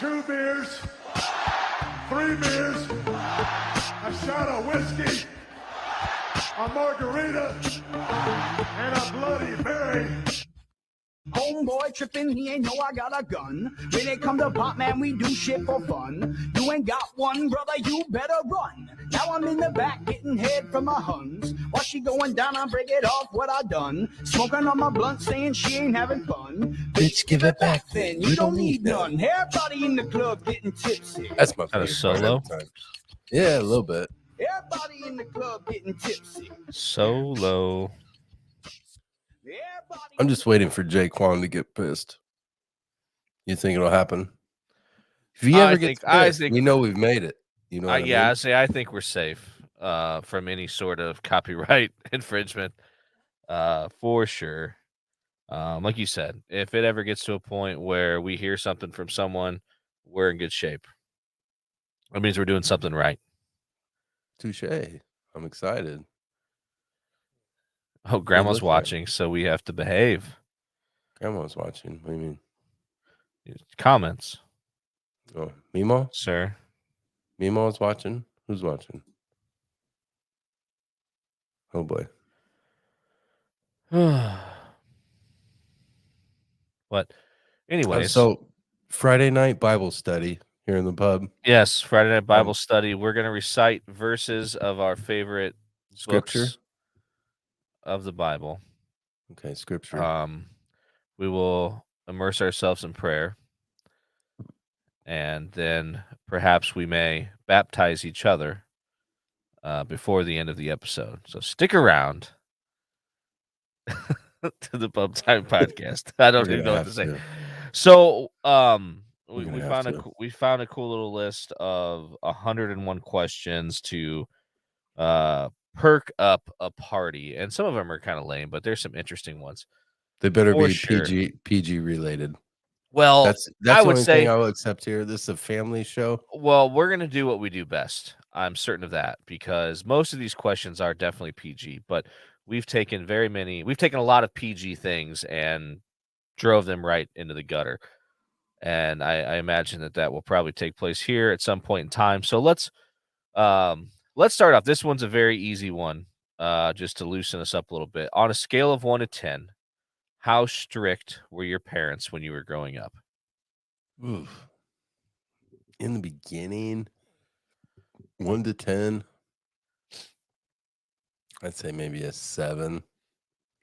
2 beers, 3 beers, a shot of whiskey, a margarita, and a Bloody Mary. Homeboy tripping, he ain't know I got a gun. When it come to pop, man, we do shit for fun. You ain't got one, brother, you better run. Now I'm in the back getting head from my huns. While she going down, I break it off what I done. Smoking on my blunt, saying she ain't having fun. Bitch, give it back then, you don't need none. Everybody in the club getting tipsy. That's my Kind favorite of solo. part every time. Yeah, a little bit. Everybody in the club getting tipsy. Solo. Everybody I'm just waiting for Jaquan to get pissed. You think it'll happen? If he ever gets pissed, we know we've made it. You know what I mean? I think we're safe from any sort of copyright infringement for sure. Like you said, if it ever gets to a point where we hear something from someone, we're in good shape. That means we're doing something right. Touche. I'm excited. Oh, Grandma's watching, so we have to behave. Grandma's watching. What do you mean? Comments. Oh, Mimo? Sir. Mimo's watching? Who's watching? Oh, boy. What? Anyways. So, Friday night Bible study here in the pub. Yes, Friday night Bible study. We're going to recite verses of our favorite Scripture books of the Bible. Okay, Scripture. We will immerse ourselves in prayer, and then perhaps we may baptize each other before the end of the episode. So stick around to the Pub Time Podcast. I don't even know what to say. So, we found a cool little list of 101 questions to perk up a party, and some of them are kind of lame, but there's some interesting ones. They better be PG related. Well, that's the only thing I will accept here. This is a family show. Well, we're gonna do what we do best. I'm certain of that, because most of these questions are definitely PG, but we've taken a lot of PG things and drove them right into the gutter. And I imagine that will probably take place here at some point in time. So let's start off. This one's a very easy one, just to loosen us up a little bit. On a scale of 1 to 10, how strict were your parents when you were growing up? Oof. In the beginning, 1 to 10, I'd say maybe a 7,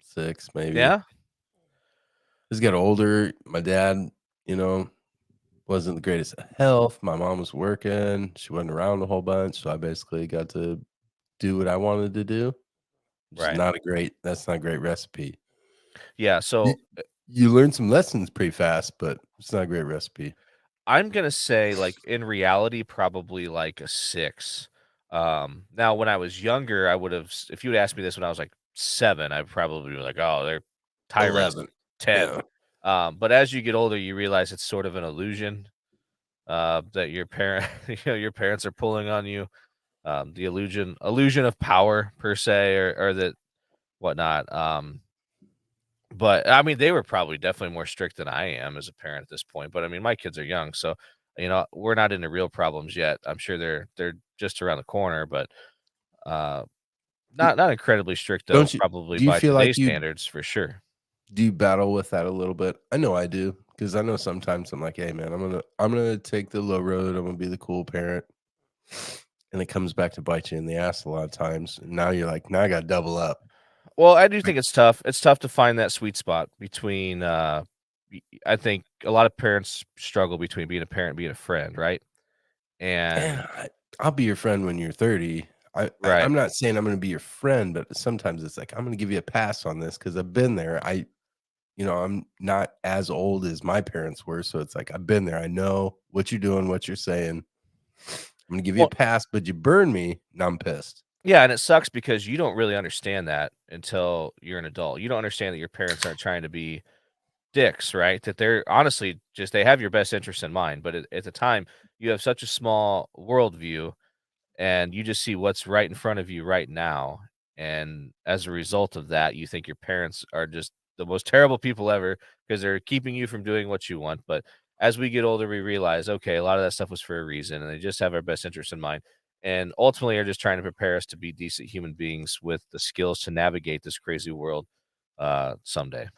6, maybe. Yeah. As I got older, my dad, wasn't the greatest of health. My mom was working. She wasn't around a whole bunch. So I basically got to do what I wanted to do. Right. That's not a great recipe. Yeah. So you learn some lessons pretty fast, but it's not a great recipe. I'm going to say, like, in reality, probably like a 6. Now, when I was younger, I would have, if you would ask me this when I was like 7, I'd probably be like, oh, they're tyrants. 11. 10. Yeah. But as you get older, you realize it's sort of an illusion that your parents are pulling on you. The illusion of power per se, or that whatnot. But I mean, they were probably definitely more strict than I am as a parent at this point. But I mean, my kids are young, so we're not into real problems yet. I'm sure they're just around the corner, but not incredibly strict though. Probably by today's standards, for sure. Do you battle with that a little bit? I know I do, because I know sometimes I'm like, hey man, I'm gonna take the low road. I'm gonna be the cool parent, and it comes back to bite you in the ass a lot of times. And now you're like, now I got to double up. Well, I do think it's tough. It's tough to find that sweet spot between. I think a lot of parents struggle between being a parent and being a friend, right? And I'll be your friend when you're 30. I'm not saying I'm going to be your friend, but sometimes it's like, I'm going to give you a pass on this because I've been there. I'm not as old as my parents were, so it's like I've been there. I know what you're doing, what you're saying. I'm going to give you a pass, but you burn me, now I'm pissed. Yeah, and it sucks because you don't really understand that until you're an adult. You don't understand that your parents aren't trying to be dicks, right? That they're honestly they have your best interest in mind. But at the time, you have such a small worldview, and you just see what's right in front of you right now. And as a result of that, you think your parents are just the most terrible people ever because they're keeping you from doing what you want. But as we get older, we realize, okay, a lot of that stuff was for a reason, and they just have our best interest in mind. And ultimately are just trying to prepare us to be decent human beings with the skills to navigate this crazy world someday.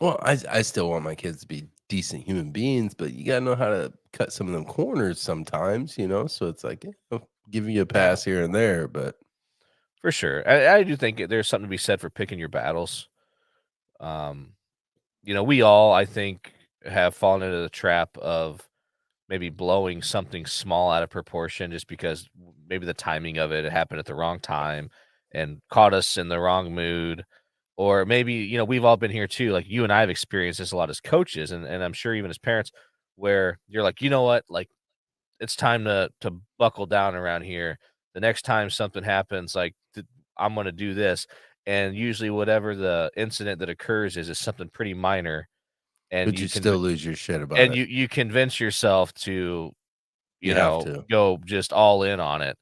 Well, I still want my kids to be decent human beings, but you gotta know how to cut some of them corners sometimes, you know? So it's like, giving you a Yeah, pass here and there, but for sure. I do think there's something to be said for picking your battles. Um, we all, I think, have fallen into the trap of maybe blowing something small out of proportion just because maybe the timing of it happened at the wrong time and caught us in the wrong mood. Or maybe, we've all been here too. Like you and I have experienced this a lot as coaches, and I'm sure even as parents, where you're like, you know what, like it's time to buckle down around here. The next time something happens, like I'm gonna do this. And usually whatever the incident that occurs is something pretty minor, and but you you can still lose your shit about and it. you convince yourself to You have to. go just all in on it,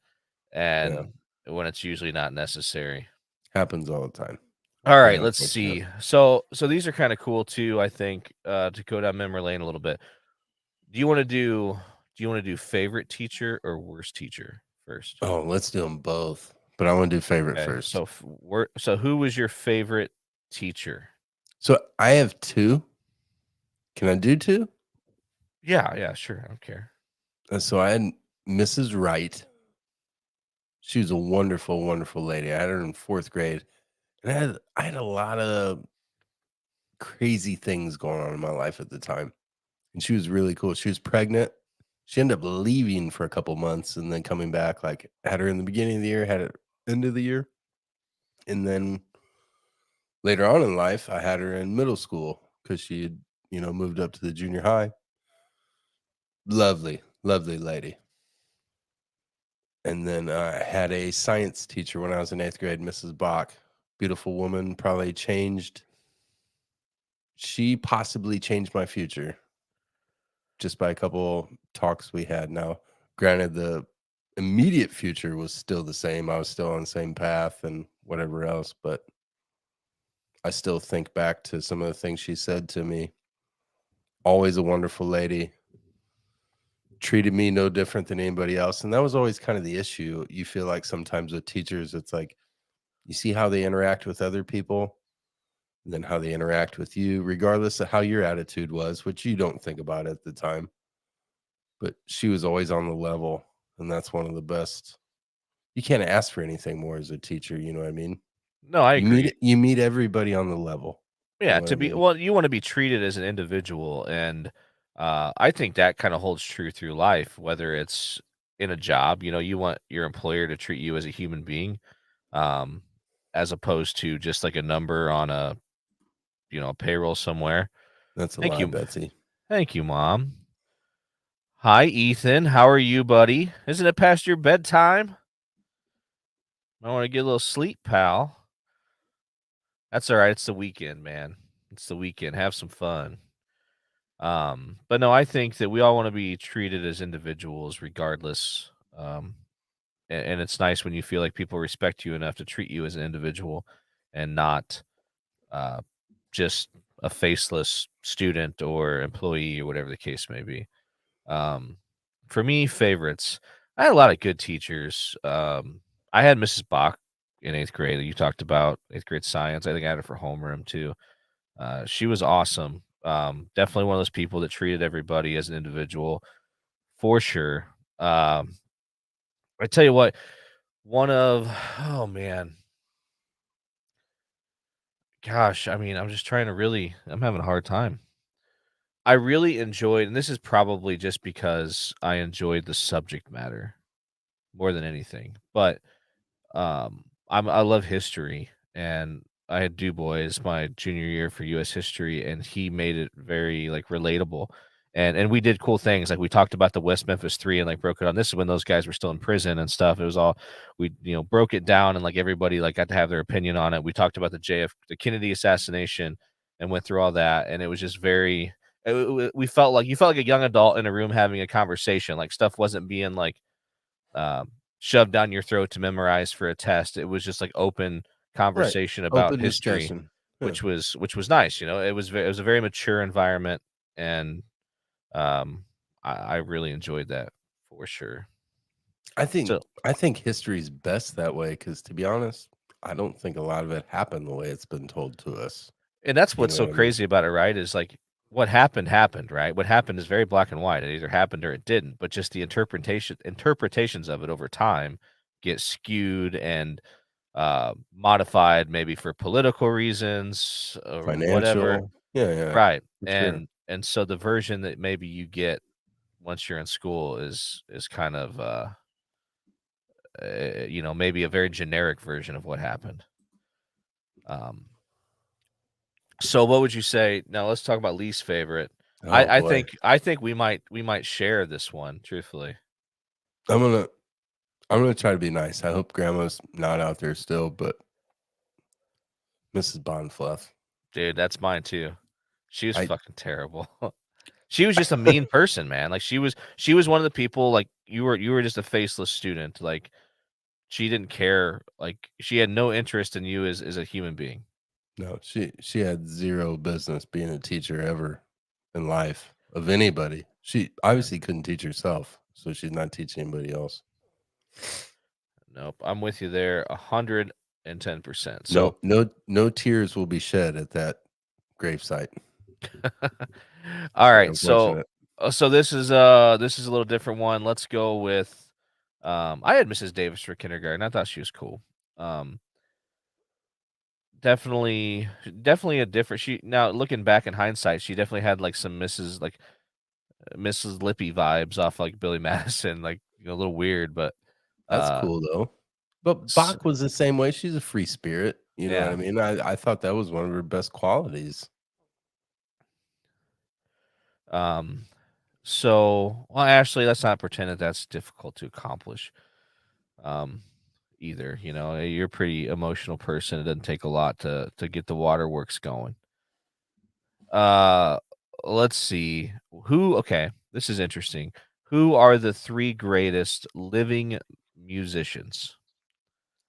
Yeah. and when it's usually not necessary. Happens all the time. All Very right, let's unfortunate. see. So these are kind of cool too, I think, to go down memory lane a little bit. Do you want to do favorite teacher or worst teacher first? Oh, let's do them both. But I wanna do favorite Okay. first. So who was your favorite teacher? So I have 2. Can I do 2? Yeah, yeah, sure. I don't care. So I had Mrs. Wright. She was a wonderful, wonderful lady. I had her in 4th grade, and I had a lot of crazy things going on in my life at the time, and she was really cool. She was pregnant. She ended up leaving for a couple months and then coming back, like, had her in the beginning of the year, had her end of the year, and then later on in life, I had her in middle school because she had, moved up to the junior high. Lovely, lovely lady. And then I had a science teacher when I was in 8th grade, Mrs. Bach. Beautiful woman, probably changed she possibly changed my future just by a couple talks we had. Now, granted, the immediate future was still the same. I was still on the same path and whatever else, but I still think back to some of the things she said to me. Always a wonderful lady, treated me no different than anybody else. And that was always kind of the issue. You feel like sometimes with teachers, it's like you see how they interact with other people, and then how they interact with you, regardless of how your attitude was, which you don't think about at the time. But she was always on the level, and that's one of the best. You can't ask for anything more as a teacher, you know what I mean? No, I You agree. meet everybody on the level, you Yeah, know what I mean? you want to be treated as an individual, and I think that kind of holds true through life, whether it's in a job. You want your employer to treat you as a human being, um, as opposed to just like a number on a payroll somewhere. That's a Thank lie, you, Betsy. thank you, Mom. Hi, Ethan. How are you, buddy? Isn't it past your bedtime? I want to get a little sleep, pal. That's all right. It's the weekend, man. It's the weekend. Have some fun. But no, I think that we all want to be treated as individuals regardless. And it's nice when you feel like people respect you enough to treat you as an individual and not uh, just a faceless student or employee or whatever the case may be. Um, for me, favorites, I had a lot of good teachers. I had Mrs. Bach in 8th grade that you talked about, 8th grade science. I think I had her for homeroom too. She was awesome. Definitely one of those people that treated everybody as an individual for sure. Um, I tell you what, one of oh man, gosh, I mean, I'm just trying to really, I'm having a hard time. I really enjoyed, and this is probably just because I enjoyed the subject matter more than anything, but I love history, and I had Du Bois my junior year for U.S. history, and he made it very like relatable. And we did cool things like we talked about the West Memphis Three and like broke it on. This is when those guys were still in prison and stuff. It was all we broke it down and like everybody like got to have their opinion on it. We talked about the Kennedy assassination and went through all that, and it was just very. We felt like you felt like a young adult in a room having a conversation. Like stuff wasn't being like shoved down your throat to memorize for a test. It was just like open Right. conversation about Open history, discussion. Yeah. which was nice. It was a very mature environment. and I really enjoyed that for sure. I So, think history's best that way because, to be honest, I don't think a lot of it happened the way it's been told to us. and that's You what's know so what I mean? crazy about it, right? Is like what happened, right? What happened is very black and white. It either happened or it didn't. But just the interpretations of it over time get skewed and modified, maybe for political reasons or whatever. Financial. Yeah, Right. for sure. And so the version that maybe you get once you're in school is kind of maybe a very generic version of what happened. Um, so what would you say? Now let's talk about least favorite. Oh, I boy. think we might share this one, truthfully. I'm gonna I'm gonna try to be nice. I hope grandma's not out there still, but Mrs. Bonfluff. Dude, that's mine too. She was I fucking terrible. She was just a mean person, man. Like she was one of the people like you were just a faceless student. Like she didn't care. Like she had no interest in you as a human being. No, she had 0 business being a teacher ever in life of anybody. She Yeah. obviously couldn't teach herself, so she's not teaching anybody else. Nope. I'm with you there 110%. So No tears will be shed at that gravesite. all Very right. So unfortunate. so this is a little different one. Let's go with I had Mrs. Davis for kindergarten. I thought she was cool. Um definitely a different she now looking back in hindsight, she definitely had like some Mrs. Lippy vibes off like Billy Madison, like a little weird, but That's uh cool though. But s- Bach was the same way. She's a free spirit. You know what I yeah. mean? I thought that was one of her best qualities. Um so well actually let's not pretend that that's difficult to accomplish. Um either, you're a pretty emotional person. It doesn't take a lot to get the waterworks going. Uh let's see. Okay, this is interesting. Who are the 3 greatest musicians?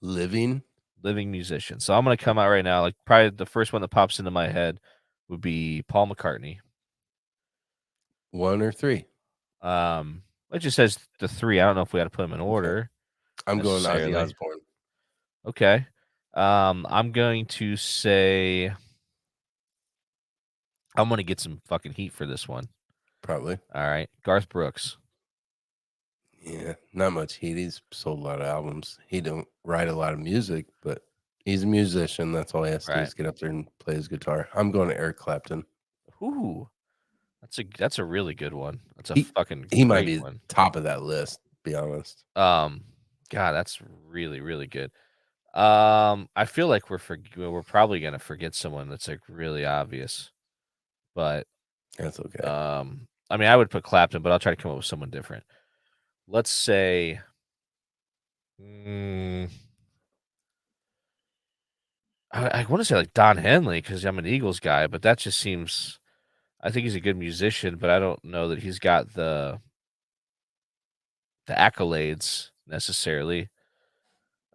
Living Living musicians. So I'm gonna come out right now. Like probably the first one that pops into my head would be Paul McCartney. 1 or 3. It just says the 3. I don't know if we got to put them in Okay. order I'm going Ozzy necessarily. Osbourne, Okay. I'm going to say I'm gonna get some fucking heat for this one. probably. All right, Garth Brooks. Yeah, not much heat. He's sold a lot of albums. He don't write a lot of music, but he's a musician. That's all he has to do Right. is get up there and play his guitar. I'm going to Eric Clapton. Ooh, that's a really good one. That's a He fucking he might great be one. top of that list, to be honest. God, that's really really good. I feel like we're probably gonna forget someone that's like really obvious, but That's okay. I mean, I would put Clapton, but I'll try to come up with someone different. Let's say, mm, I want to say like Don Henley because I'm an Eagles guy, but that just seems. I think he's a good musician, but I don't know that he's got the accolades necessarily.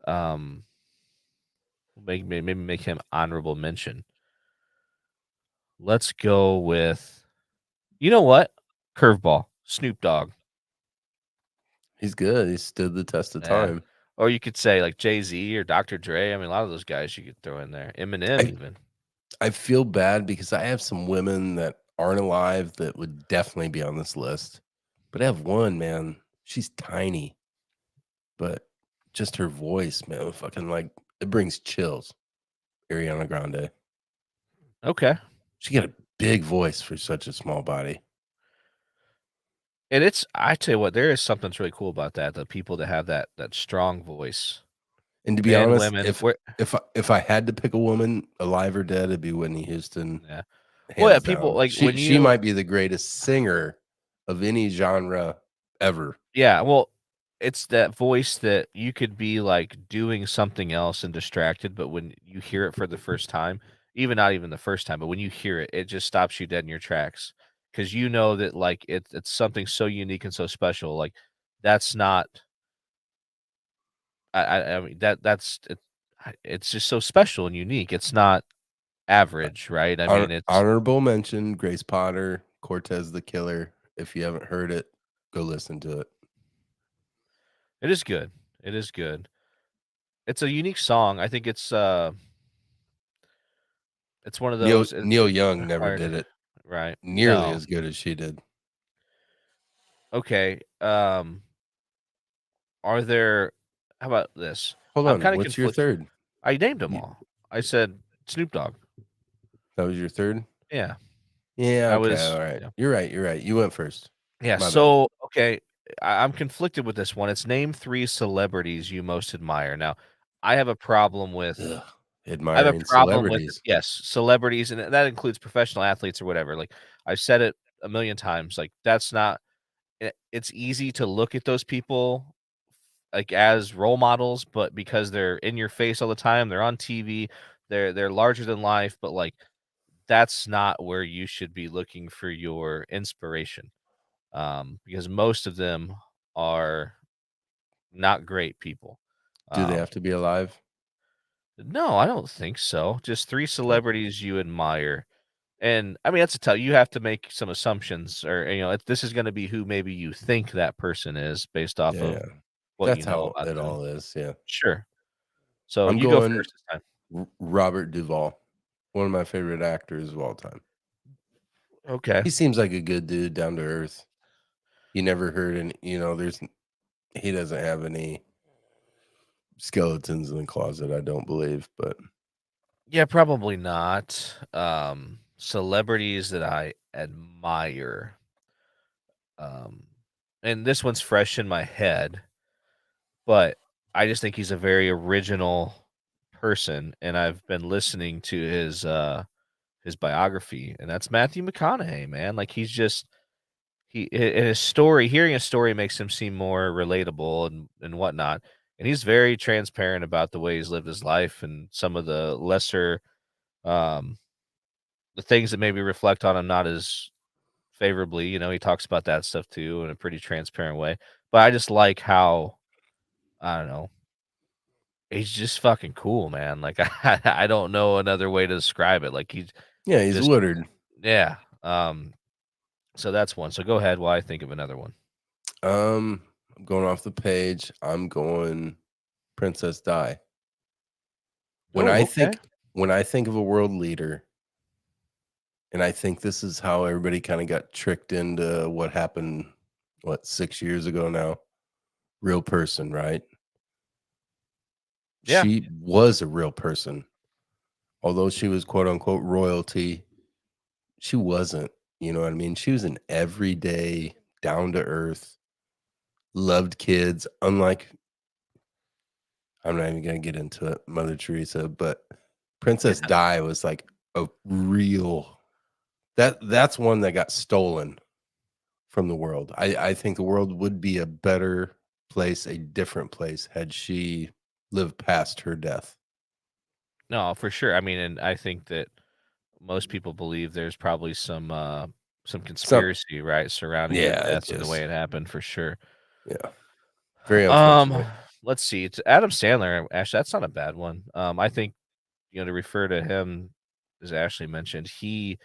Um, maybe make him honorable mention. Let's go with, you know what, curveball, Snoop Dogg. He's good. He stood the test of Yeah. time. Or you could say like Jay-Z or Dr. Dre. I mean, a lot of those guys you could throw in there. Eminem I even. I feel bad because I have some women that aren't alive that would definitely be on this list. But I have one, man. She's tiny, but just her voice, man, fucking like it brings chills. Ariana Grande. Okay. She got a big voice for such a small body. And I tell you what, there is something that's really cool about that. The people that have that strong voice, And to be men, honest, women, where if I had to pick a woman, alive or dead, it'd be Whitney Houston, yeah. Well, yeah, hands people down. like when She you might be the greatest singer of any genre ever. yeah, well, it's that voice that you could be like doing something else and distracted, but when you hear it for the first time, even not even the first time, but when you hear it, it just stops you dead in your tracks because you know that like it's something so unique and so special. Like that's not. I mean it's just so special and unique. It's not average, right? I mean, it's Honorable mention: Grace Potter, Cortez the Killer. If you haven't heard it, go listen to it. It is good. It is good. It's a unique song. I think it's one of those. Neil Young It's never hard, did it right? nearly No. as good as she did. Okay. Are there? How about this? Hold I'm on, kind of what's your conflicted. third? I named them You, all. I said Snoop Dogg. that was your third? Yeah. Yeah, I okay, was. all right. Yeah. You're right. You went first. Yeah. My bad. So okay, I'm conflicted with this one. It's name 3 celebrities you most admire. Now, I have a problem with. Ugh, I have a admiring problem with it. celebrities. Yes, celebrities, and that includes professional athletes or whatever. Like I've said it a million times. Like that's not. It's easy to look at those people like as role models, but because they're in your face all the time, they're on TV, they're larger than life, but like that's not where you should be looking for your inspiration. Because most of them are not great people. Do they Um, have to be alive? no, I don't think so. Just 3 Okay. celebrities you admire. And I mean, that's a tell. You have to make some assumptions, or this is going to be who maybe you think that person is based off Yeah, of yeah. what you That's know how about it them. all is. Yeah. Sure. So I'm you go going first this time. Robert Duvall, one of my favorite actors of all time. Okay. He seems like a good dude, down to earth. You never heard any, he doesn't have any skeletons in the closet, I don't believe, but Yeah, probably not. Celebrities that I admire. Um, and this one's fresh in my head, but I just think he's a very original person, and I've been listening to his biography, and that's Matthew McConaughey, man. Like in his story, hearing his story makes him seem more relatable and whatnot. And he's very transparent about the way he's lived his life and some of the lesser um the things that maybe reflect on him not as favorably. He talks about that stuff too in a pretty transparent way. But I just like how I don't know, he's just fucking cool, man. Like I don't know another way to describe it. Like he's yeah, he's just Woodard. yeah. So that's one. So go ahead while I think of another one. I'm going off the page. I'm going Princess Di. When Oh, I okay. think when I think of a world leader, and I think this is how everybody kind of got tricked into what happened, 6 years ago now? Real person, right? Yeah. She was a real person. Although she was quote unquote royalty, she wasn't. You know what I mean? She was an everyday, down to earth, loved kids, unlike I'm not even gonna get into it, Mother Teresa, but Princess Yeah. Di was like a real that's one that got stolen from the world. I think the world would be a better place, a different place, had she lived past her death. No, for sure. I mean, and I think that most people believe there's probably some Some conspiracy, right, surrounding her yeah, it death and the way just it happened for sure. yeah, very Um, unfortunate. let's see. It's Adam Sandler. Actually, that's not a bad one. I think to refer to him, as Ashley mentioned, he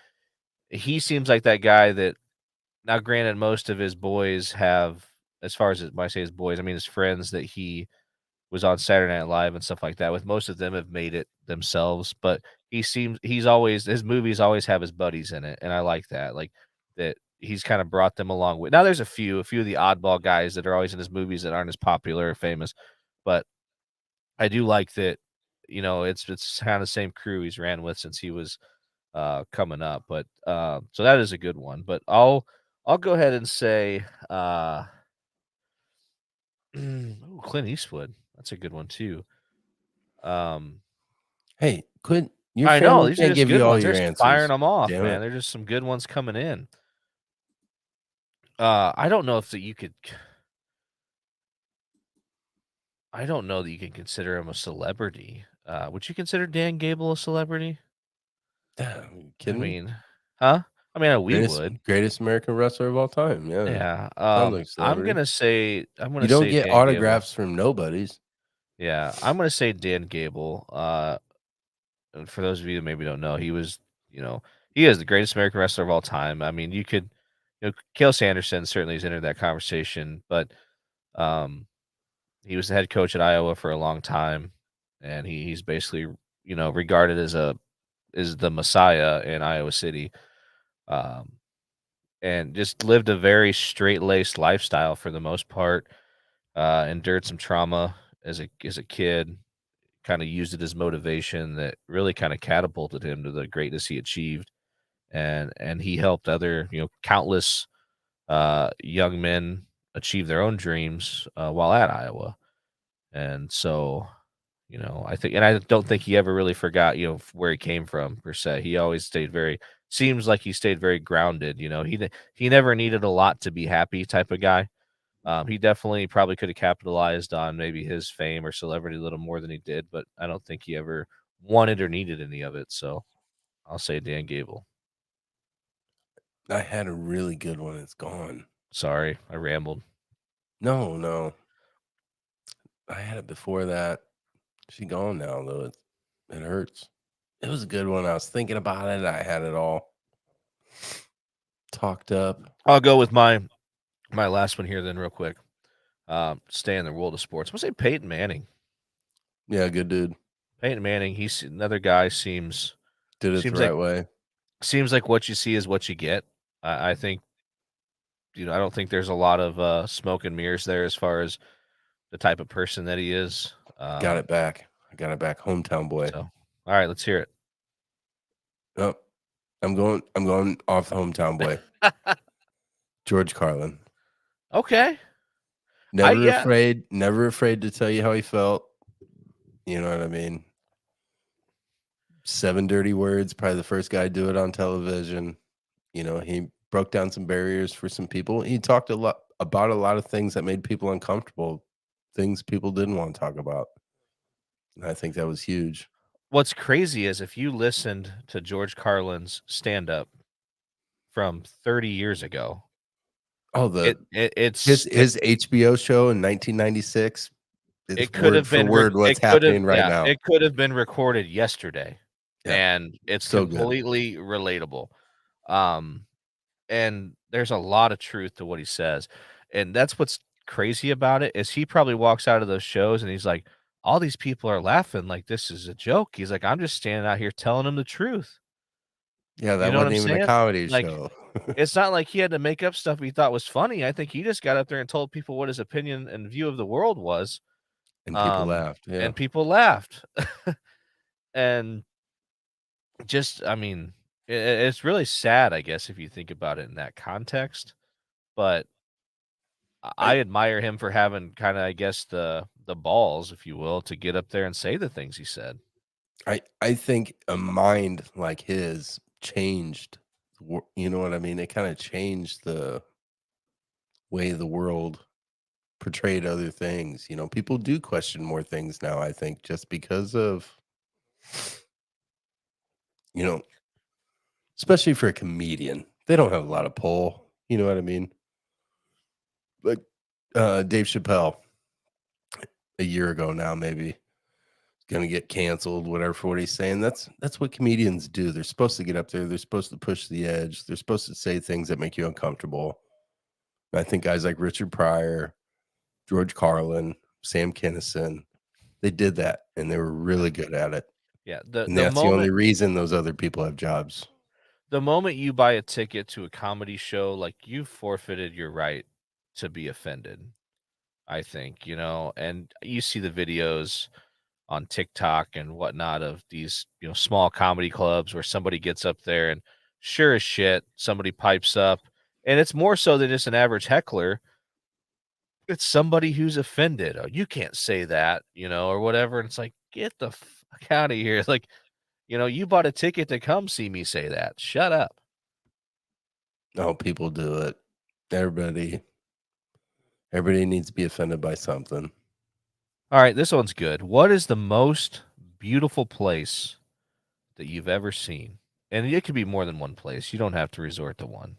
seems like that guy that now. Granted, most of his boys have, as far as when I say his boys, I mean his friends that he was on Saturday Night Live and stuff like that with. Most of them have made it themselves, but he's always his movies always have his buddies in it, and I like that. Like that he's kind of brought them along with. Now there's a few of the oddball guys that are always in his movies that aren't as popular or famous, but I do like that. It's kind of the same crew he's ran with since he was coming up. But so that is a good one. But I'll go ahead and say ooh, Clint Eastwood. That's a good one too. Um, Hey, quit your I know family these are can't just give good you all ones. They're your just firing answers. them off, Damn man. it. They're just some good ones coming in. I don't know if that you could. I don't know that you can consider him a celebrity. Would you consider Dan Gable a celebrity? Damn, are you I kidding me? mean, huh? I mean, we Greatest would. greatest American wrestler of all time. Yeah. Yeah. Sounds like a celebrity. I'm You gonna don't say get Dan Gable. autographs from nobodies. Yeah, I'm gonna say Dan Gable. And for those of you that maybe don't know, he was, He is the greatest American wrestler of all time. I mean, Cael Sanderson certainly has entered that conversation, but um, he was the head coach at Iowa for a long time, and he's basically regarded as the messiah in Iowa City, um, and just lived a very straight laced lifestyle for the most part. Endured some trauma as a kid, kind of used it as motivation that really kind of catapulted him to the greatness he achieved, and he helped other countless young men achieve their own dreams while at Iowa. And so, I think, and I don't think he ever really forgot, where he came from per se. He always seems like he stayed very grounded. He never needed a lot to be happy type of guy. He definitely probably could have capitalized on maybe his fame or celebrity a little more than he did, but I don't think he ever wanted or needed any of it. So I'll say Dan Gable. I had a really good one. It's gone. Sorry, I rambled. No. I had it before that. She's gone now, though. It hurts. It was a good one. I was thinking about it. I had it all talked up. I'll go with my last one here then real quick. Stay in the world of sports. I'm going to say Peyton Manning. Yeah, good dude. Peyton Manning, he's another guy Did it the right way. Seems like what you see is what you get. I think, I don't think there's a lot of smoke and mirrors there as far as the type of person that he is. Got it back. I got it back. Hometown boy. So, all right, let's hear it. Oh, I'm going off the hometown boy. George Carlin. Okay. Never afraid to tell you how he felt. You know what I mean? 7 dirty words, probably the first guy to do it on television. He broke down some barriers for some people. He talked about a lot of things that made people uncomfortable, things people didn't want to talk about. And I think that was huge. What's crazy is if you listened to George Carlin's stand-up from 30 years ago. Oh, it's his HBO show in 1996. It could have been word what's happening right now. It could have been recorded yesterday, yeah. and it's so completely relatable. And there's a lot of truth to what he says, and that's what's crazy about it is he probably walks out of those shows and he's like, all these people are laughing like this is a joke. He's like, I'm just standing out here telling them the truth. Yeah, that You know what wasn't I'm even a saying? comedy Like, show. It's not like he had to make up stuff he thought was funny. I think he just got up there and told people what his opinion and view of the world was. And people laughed. Yeah. And people laughed. And just, I mean, it's really sad, I guess, if you think about it in that context. But I admire him for having kind of, I guess, the balls, if you will, to get up there and say the things he said. I think a mind like his changed. You know what I mean? It kind of changed the way the world portrayed other things. People do question more things now, I think, just because of, especially for a comedian. They don't have a lot of pull. You know what I mean? Like Dave Chappelle, a year ago now, maybe gonna get canceled, whatever, for what he's saying. That's what comedians do. They're supposed to get up there. They're supposed to push the edge. They're supposed to say things that make you uncomfortable. And I think guys like Richard Pryor, George Carlin, Sam Kinison, they did that, and they were really good at it. Yeah, and that's the only reason those other people have jobs. The moment you buy a ticket to a comedy show, like, you forfeited your right to be offended, I think, and you see the videos on TikTok and whatnot of these, small comedy clubs where somebody gets up there and sure as shit, somebody pipes up, and it's more so than just an average heckler. It's somebody who's offended. Oh, you can't say that, or whatever. And it's like, get the fuck out of here. It's like, you bought a ticket to come see me say that. Shut up. Oh, people do it. Everybody needs to be offended by something. All right, this one's good. What is the most beautiful place that you've ever seen? And it could be more than one place. You don't have to resort to one.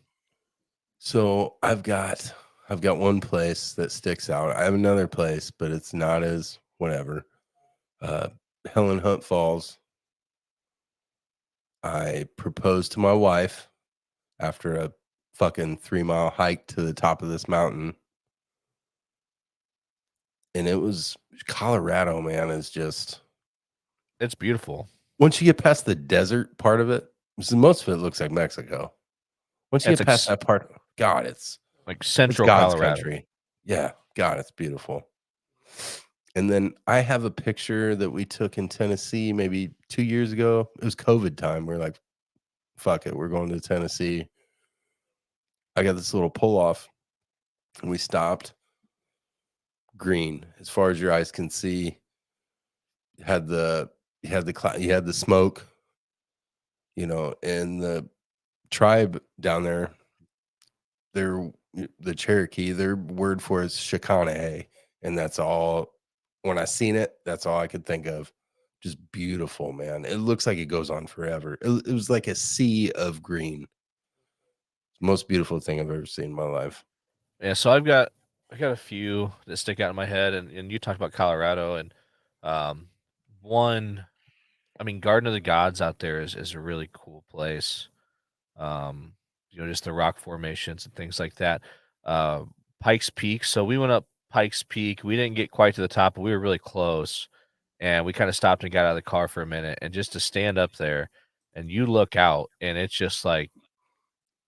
So I've got one place that sticks out. I have another place, but it's not as whatever. Helen Hunt Falls. I proposed to my wife after a fucking 3-mile hike to the top of this mountain. And it was Colorado, man, is just It's beautiful. once you get past the desert part of it, most of it looks like Mexico. Once you It's get past that part, God, it's central God's Colorado. country. Yeah, God, it's beautiful. And then I have a picture that we took in Tennessee maybe 2 years ago. It was COVID time. We're like, fuck it, we're going to Tennessee. I got this little pull off, and we stopped. Green, as far as your eyes can see. You had the smoke, and the tribe down there, they're the Cherokee, their word for it is Shikanahay, and that's all. When I seen it, that's all I could think of. Just beautiful, man. It looks like it goes on forever. It was like a sea of green. Most beautiful thing I've ever seen in my life. Yeah, so I got a few that stick out in my head, and you talked about Colorado, and um, one, I mean, Garden of the Gods out there is a really cool place. Um, just the rock formations and things like that. Uh, Pikes Peak. So we went up Pikes Peak. We didn't get quite to the top, but we were really close. And we kind of stopped and got out of the car for a minute. And just to stand up there and you look out, and it's just like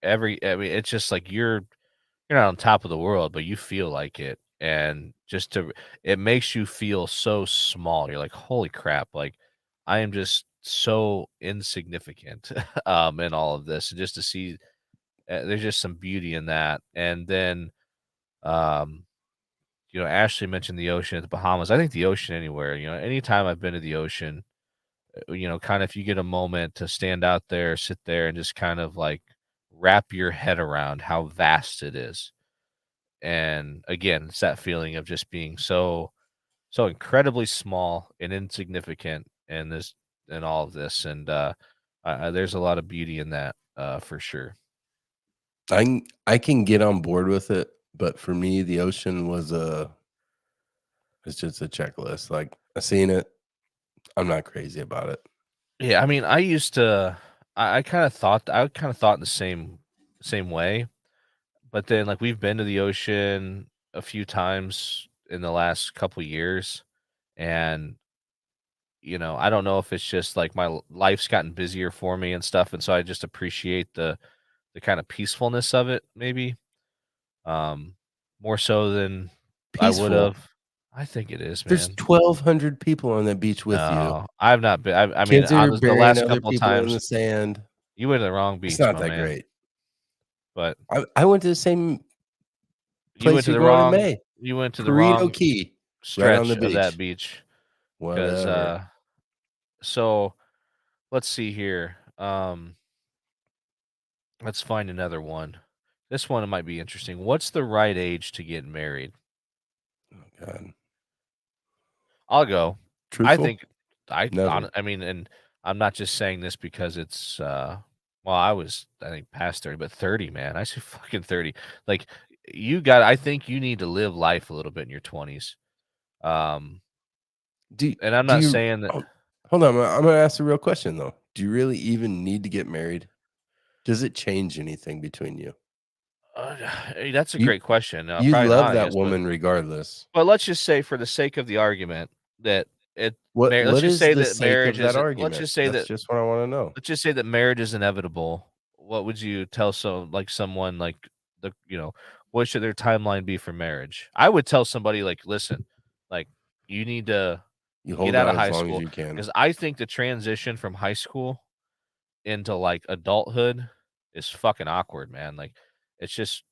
I mean, it's just like you're not on top of the world, but you feel like it. And it makes you feel so small. You're like, holy crap, like I am just so insignificant in all of this. And just to see there's just some beauty in that. And then um Ashley mentioned the ocean at the Bahamas. I think the ocean anywhere, anytime I've been to the ocean, kind of if you get a moment to stand out there, sit there and just kind of like wrap your head around how vast it is. And again, it's that feeling of just being so incredibly small and insignificant in this and all of this. And there's a lot of beauty in that for sure. I can get on board with it, but for me, the ocean it's just a checklist. Like I seen it, I'm not crazy about it. Yeah, I mean, I used to I kind of thought the same way, but then like we've been to the ocean a few times in the last couple years, and I don't know if it's just like life's gotten busier for me and stuff, and so I just appreciate the kind of peacefulness of it maybe um more so than I would Peaceful. have. I think it is, There's man. 1,200 people on that beach with you. No, I've not been. I mean, Kids are the burying last other couple of people in times the sand. you went to the wrong It's beach, not my that man. great. But I went to the same you went place to you're the going in wrong May. you went to the Perito wrong Key, right on stretch the of that beach. beach because Whatever. so let's see here. Let's find another one. This one might be interesting. What's the right age to get married? Oh, God. I'll go. I Truthful? think Never. I mean, and I'm not just saying this because it's well, I think past 30, but 30, man. I say fucking 30. Like I think you need to live life a little bit in your 20s. Um and I'm Do not you saying that hold on, I'm gonna ask a real question, though. Do you really even need to get married? Does it change anything between you? that's a You great question. you Probably love not, I that guess, but woman regardless. let's just say for the sake of the argument that let's What just is say the that sake of marriage that isn't argument? That's just what I wanna know. let's just say that marriage is inevitable. What would you tell someone like what should their timeline be for marriage? I would tell somebody like, listen, like you need to You get hold out of out as high long as school you can. because I think the transition from high school into like adulthood is fucking awkward, man. Like it's just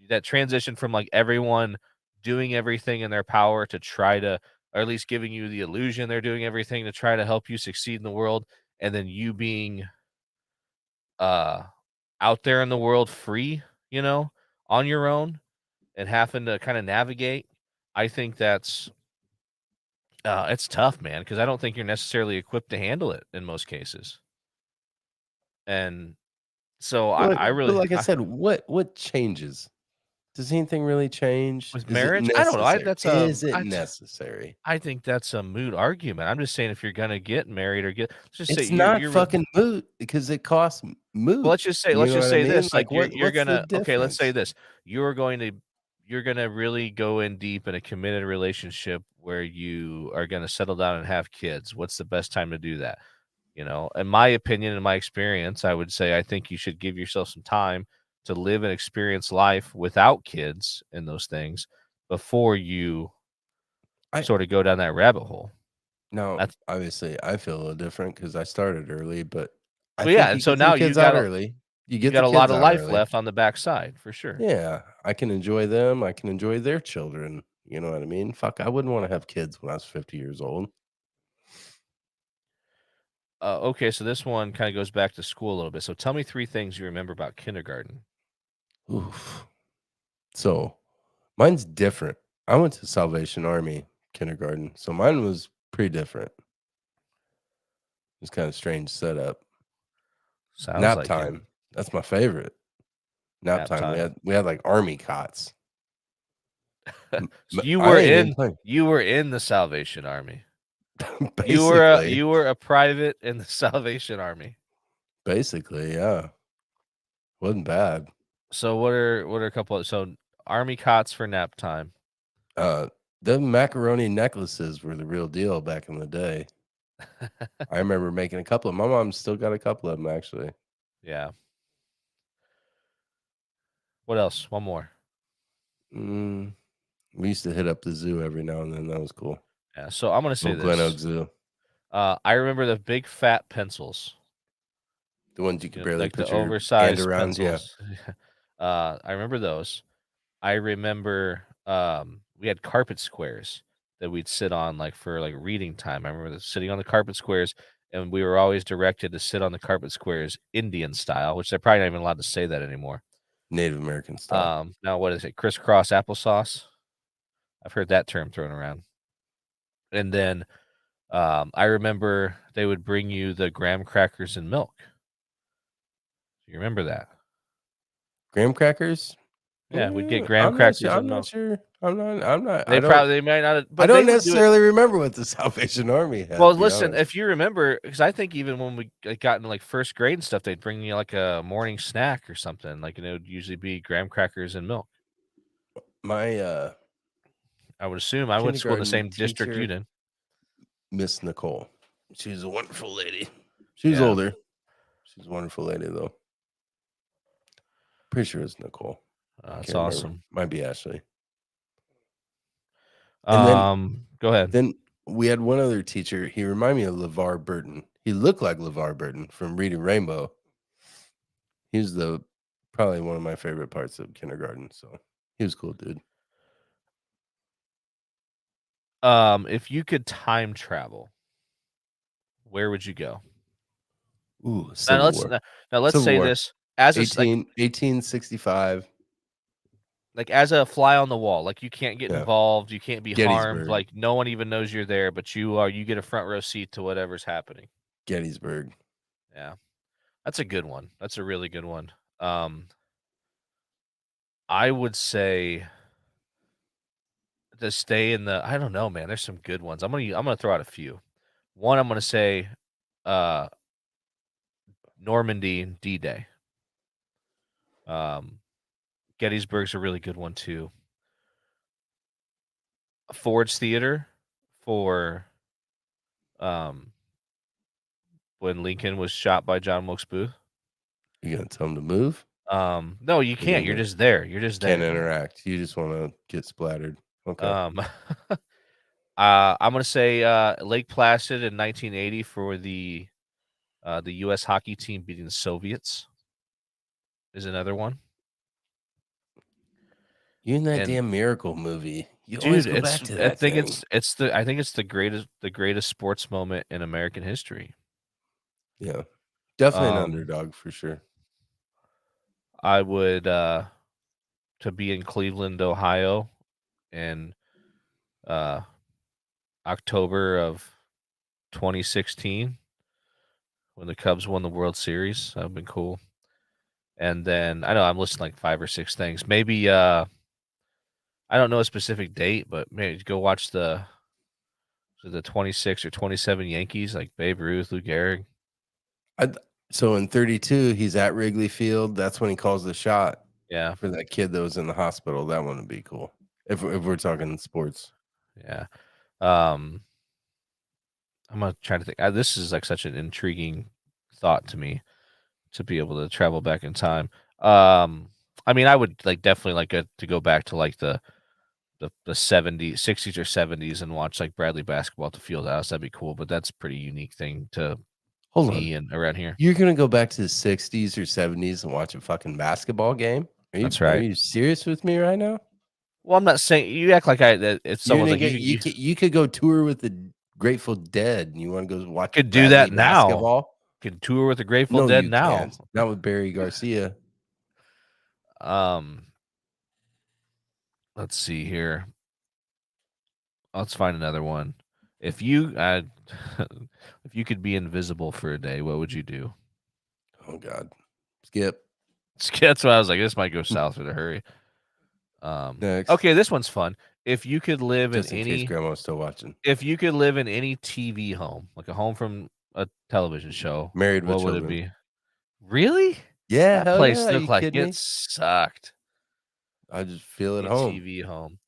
that transition from like everyone doing everything in their power to try to, or at least giving you the illusion they're doing everything to try to help you succeed in the world, and then you being uh out there in the world free, on your own and having to kind of navigate. I think that's it's tough, man, because I don't think you're necessarily equipped to handle it in most cases. And so But like I said, what changes? Does anything really change? With Is it marriage? I don't know. necessary? That's Is it necessary? I think that's a moot argument. I'm just saying if you're gonna get married or let's just say It's not you're fucking moot because it costs well, moot. let's just say You know what I mean? this, like, Like, you're what's the gonna okay, let's say difference? this. You're gonna really go in deep in a committed relationship where you are gonna settle down and have kids. What's the best time to do that? You know, in my opinion, in my experience, I would say I think you should give yourself some time to live and experience life without kids and those things before you I sort of go down that rabbit hole. Now, That's obviously, I feel a little different because I started early, but I well, yeah, think and you so get them now kids out early. You you get got the a lot kids of out life early. left on the backside for sure. Yeah, I can enjoy them. I can enjoy their children. You know what I mean? Fuck, I wouldn't want to have kids when I was 50 years old. Okay, so this one kind of goes back to school a little bit. So tell me 3 things you remember about kindergarten. Oof. So mine's different. I went to Salvation Army kindergarten, so mine was pretty different. It's kind of strange setup. Sounds Nap like it. time. That's my favorite. Nap Nap time. We time. had we had like army cots. So you I were ain't even playing. in the Salvation Army. Basically, You were a private in the Salvation Army. yeah. Wasn't bad. So what are a couple of so army cots for nap time? Uh, the macaroni necklaces were the real deal back in the day. I remember making a couple of my mom still got a couple of them actually. Yeah. What else? One more. Mm, we used to hit up the zoo every now and then. That was cool. Yeah. So I'm gonna say Little Glen Oak this. Zoo. I remember the big fat pencils. The ones you You could know, barely like the put your hand oversized around, yeah. pencils. I remember those. I remember we had carpet squares that we'd sit on like for like reading time. I remember sitting on the carpet squares and we were always directed to sit on the carpet squares Indian style, which they're probably not even allowed to say that anymore. Native American style. Now what is it? Crisscross applesauce? I've heard that term thrown around. And then I remember they would bring you the graham crackers and milk. You remember that? Graham crackers? Yeah, we'd get Mm, graham I'm not sure. crackers I'm and not milk. sure. I'm not They probably they might not have, I but they don't would do it. necessarily remember what the Salvation Army had, Well, to be listen, honest. if you remember, because I think even when we got into like first grade and stuff, they'd bring you like a morning snack or something. Like, and it would usually be graham crackers and milk. My I would assume I went to school in the kindergarten same district you teacher, did. Miss Nicole. She was a wonderful lady. She was Yeah, older. She was a wonderful lady though. Pretty sure it's Nicole. I that's can't remember. awesome. Might be Ashley. And Go ahead. then we had one other teacher. He reminded me of LeVar Burton. He looked like LeVar Burton from Reading Rainbow. He was probably one of my favorite parts of kindergarten. So he was a cool dude. If you could time travel, where would you go? Ooh, Now Civil War. now let's Civil say War. this as a 1865. like as a fly on the wall, like you can't get Yeah. involved, you can't be harmed, Gettysburg. like no one even knows you're there, but you get a front row seat to whatever's happening. Gettysburg. Yeah. That's a good one. That's a really good one. I would say to stay in the I don't know, man. There's some good ones. I'm gonna throw out a few. One, I'm gonna say uh Normandy and D-Day. Um Gettysburg's a really good one too. Ford's Theater for um when Lincoln was shot by John Wilkes Booth. You gonna tell him to move? No, you can't. You're just there. You're just there. Can't interact. You just want to get splattered. Okay. I'm gonna say Lake Placid in 1980 for the U.S. hockey team beating the Soviets is another one. You in that And damn Miracle movie. You always dude, go back to that thing. I think it's the greatest sports moment in American history. Yeah. Definitely an underdog for sure. I would to be in Cleveland, Ohio in October of 2016 when the Cubs won the World Series. That would have been cool. And then I know I'm listing like 5 or 6 things. Maybe I don't know a specific date, but maybe go watch the 26 or 27 Yankees, like Babe Ruth, Lou Gehrig. So in 32, he's at Wrigley Field. That's when he calls the shot Yeah, for that kid that was in the hospital. That one would be cool if we're talking sports. yeah. I'm gonna try to think. This is like such an intriguing thought to me to be able to travel back in time. I mean, I would like definitely like to go back to like the 70s, 60s or 70s and watch like Bradley basketball at the field house. That'd be cool, but that's a pretty unique thing to Hold on. me and around here. You're gonna go back to the 60s or 70s and watch a fucking basketball game? That's Are right. you serious with me right now? Well, I'm not saying you act like that if You're someone's gonna like get you could go tour with the Grateful Dead, and you wanna go watch could do Bradley that now. basketball? Could tour with the Grateful No, Dead you now. can't. Not with Barry Garcia. Let's see here. Let's find another one. If you if you could be invisible for a day, what would you do? Oh god. Skip. That's why I was like, this might go south in a hurry. Next. Okay, this one's fun. If you could live Just in in case any grandma's still watching. if you could live in any TV home, like a home from a television show, Married with what would it Children. be? Really? Yeah, That hell place yeah. looked You like kidding it me? sucked. I just feel at A home. TV home.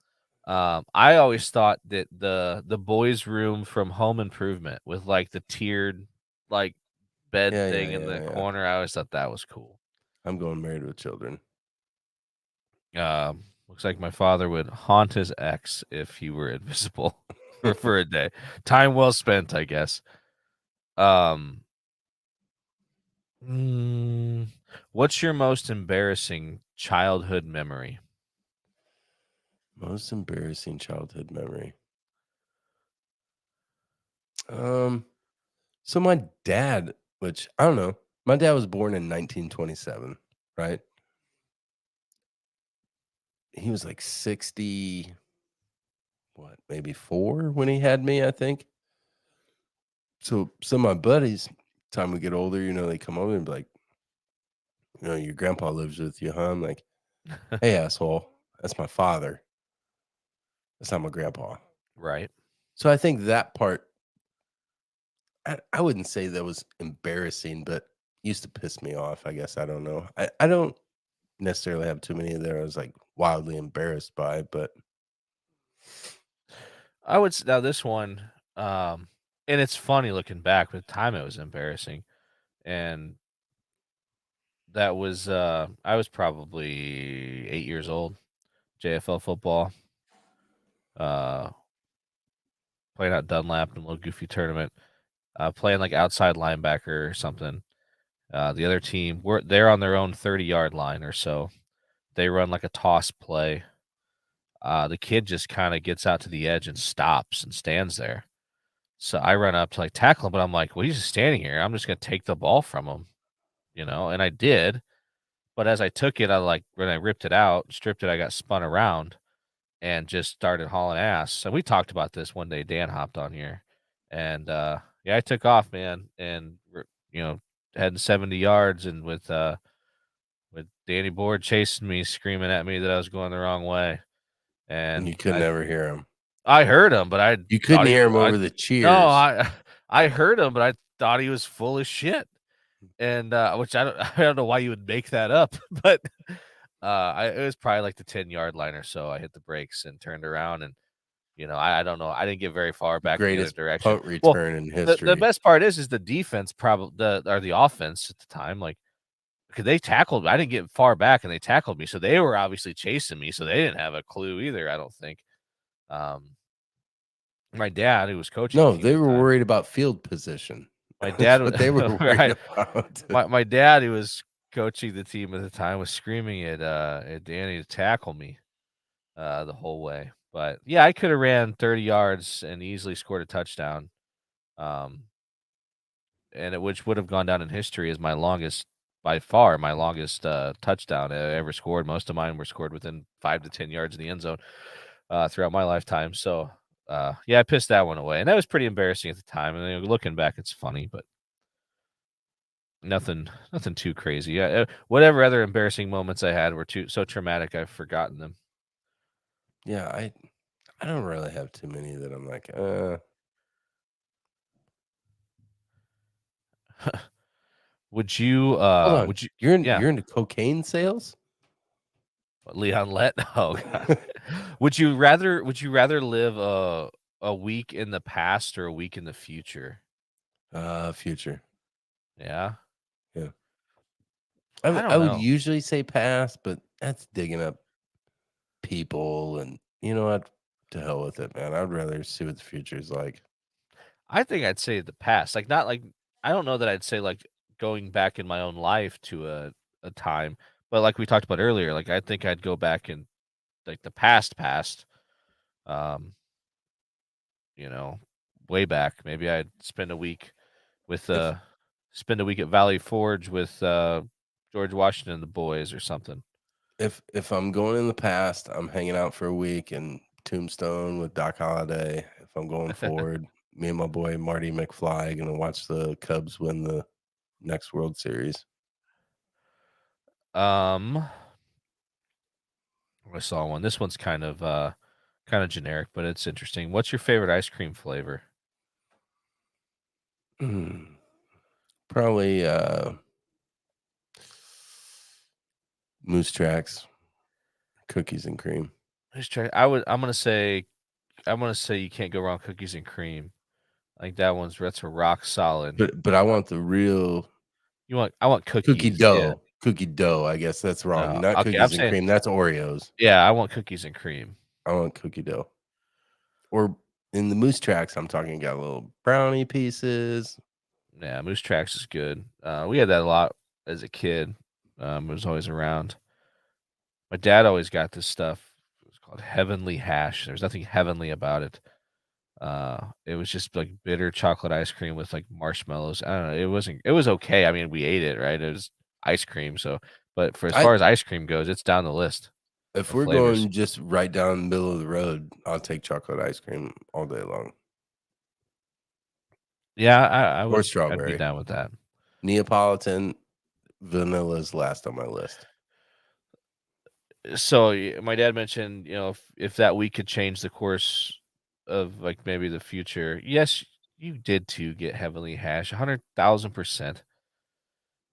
I always thought that the boys' room from Home Improvement with like the tiered like bed Yeah, thing in the yeah. corner. I always thought that was cool. I'm going Married with Children. Looks like my father would haunt his ex if he were invisible for a day. Time well spent, I guess. Mm, what's your most embarrassing childhood memory? Most embarrassing childhood memory. So my dad, which I don't know, my dad was born in 1927, right? He was like 60, what, maybe 4 when he had me, I think. So some of my buddies, time we get older, they come over and be like, your grandpa lives with you, huh? I'm like, hey, asshole, that's my father. That's not my grandpa. Right. So I think that part, I wouldn't say that was embarrassing, but used to piss me off. I guess I don't know. I don't necessarily have too many that I was like wildly embarrassed by, but I would now this one, and it's funny looking back, but at the time it was embarrassing. And that was I was probably 8 years old, JFL football, uh playing out Dunlap in a little goofy tournament, playing like outside linebacker or something. The other team they're on their own 30-yard line or so. They run like a toss play. The kid just kind of gets out to the edge and stops and stands there. So I run up to like tackle him, but I'm like, well, he's just standing here. I'm just gonna take the ball from him, and I did. But as I took it, when I ripped it out, stripped it, I got spun around and just started hauling ass. And we talked about this one day. Dan hopped on here, and yeah, I took off, man, and heading 70 yards, and with Danny Board chasing me, screaming at me that I was going the wrong way, you and could never hear him. I heard him, but I You thought couldn't hear him over the cheers. no, I heard him, but I thought he was full of shit. And which I don't I don't know why you would make that up, but it was probably like the 10-yard line or so. I hit the brakes and turned around, and I don't know. I didn't get very far back in the other Greatest direction. punt Well, return in the history. best part is the defense the offense at the time, like, because they tackled me. I didn't get far back and they tackled me. So they were obviously chasing me. So they didn't have a clue either, I don't think. My dad, who was coaching the No, team they at the were time, worried about field position. my That's dad what they were worried right. about. My dad, who was coaching the team at the time, was screaming at Danny to tackle me the whole way. But yeah, I could have ran 30 yards and easily scored a touchdown. Um, which would have gone down in history as by far my longest touchdown I ever scored. Most of mine were scored within 5 to 10 yards of the end zone throughout my lifetime. So yeah, I pissed that one away, and that was pretty embarrassing at the time. And looking back, it's funny, but nothing too crazy. Whatever other embarrassing moments I had were so traumatic, I've forgotten them. Yeah, I don't really have too many that I'm like, Would you hold on. would you yeah, You're into cocaine sales? Leon Let? Oh god. Would you rather live a week in the past or a week in the future? Future. Yeah. Yeah. I I don't would know. usually say past, but that's digging up people, and you know what? To hell with it, man. I'd rather see what the future is like. I think I'd say the past. Like not like I don't know that I'd say like going back in my own life to a time, but like we talked about earlier, like I think I'd go back in like the past. Um, you know, way back. Maybe I'd with If spend a week at Valley Forge with George Washington and the boys or something. if I'm going in the past, I'm hanging out for a week in Tombstone with Doc Holliday. If I'm going forward, me and my boy Marty McFly gonna watch the Cubs win the next World Series. um I saw one. This one's kind of generic, but it's interesting. What's your favorite ice cream flavor? Probably Moose Tracks, cookies and cream. Let's try. I'm gonna say you can't go wrong cookies and cream. Like that's a rock solid. But I want the real I want cookies. Yeah. Cookie dough. I guess that's wrong. No. Not Okay, I'm cookies and saying cream. That's Oreos. yeah, I want cookies and cream. I want cookie dough. Or in the Moose Tracks, I'm talking got little brownie pieces. Yeah, Moose Tracks is good. We had that a lot as a kid. It was always around. My dad always got this stuff. It was called Heavenly Hash. There's nothing heavenly about it. It was just like bitter chocolate ice cream with like marshmallows. I don't know. It was okay. I mean, we ate it, right? It was ice cream. So, but for as I far as ice cream goes, it's down the list If of we're flavors. going just right down the middle of the road, I'll take chocolate ice cream all day long. Yeah, Or I'd be strawberry. down with that. Neapolitan, vanilla's last on my list. So my dad mentioned, if that week could change the course of like maybe the future. Yes, you did too get Heavenly Hash, 100,000%.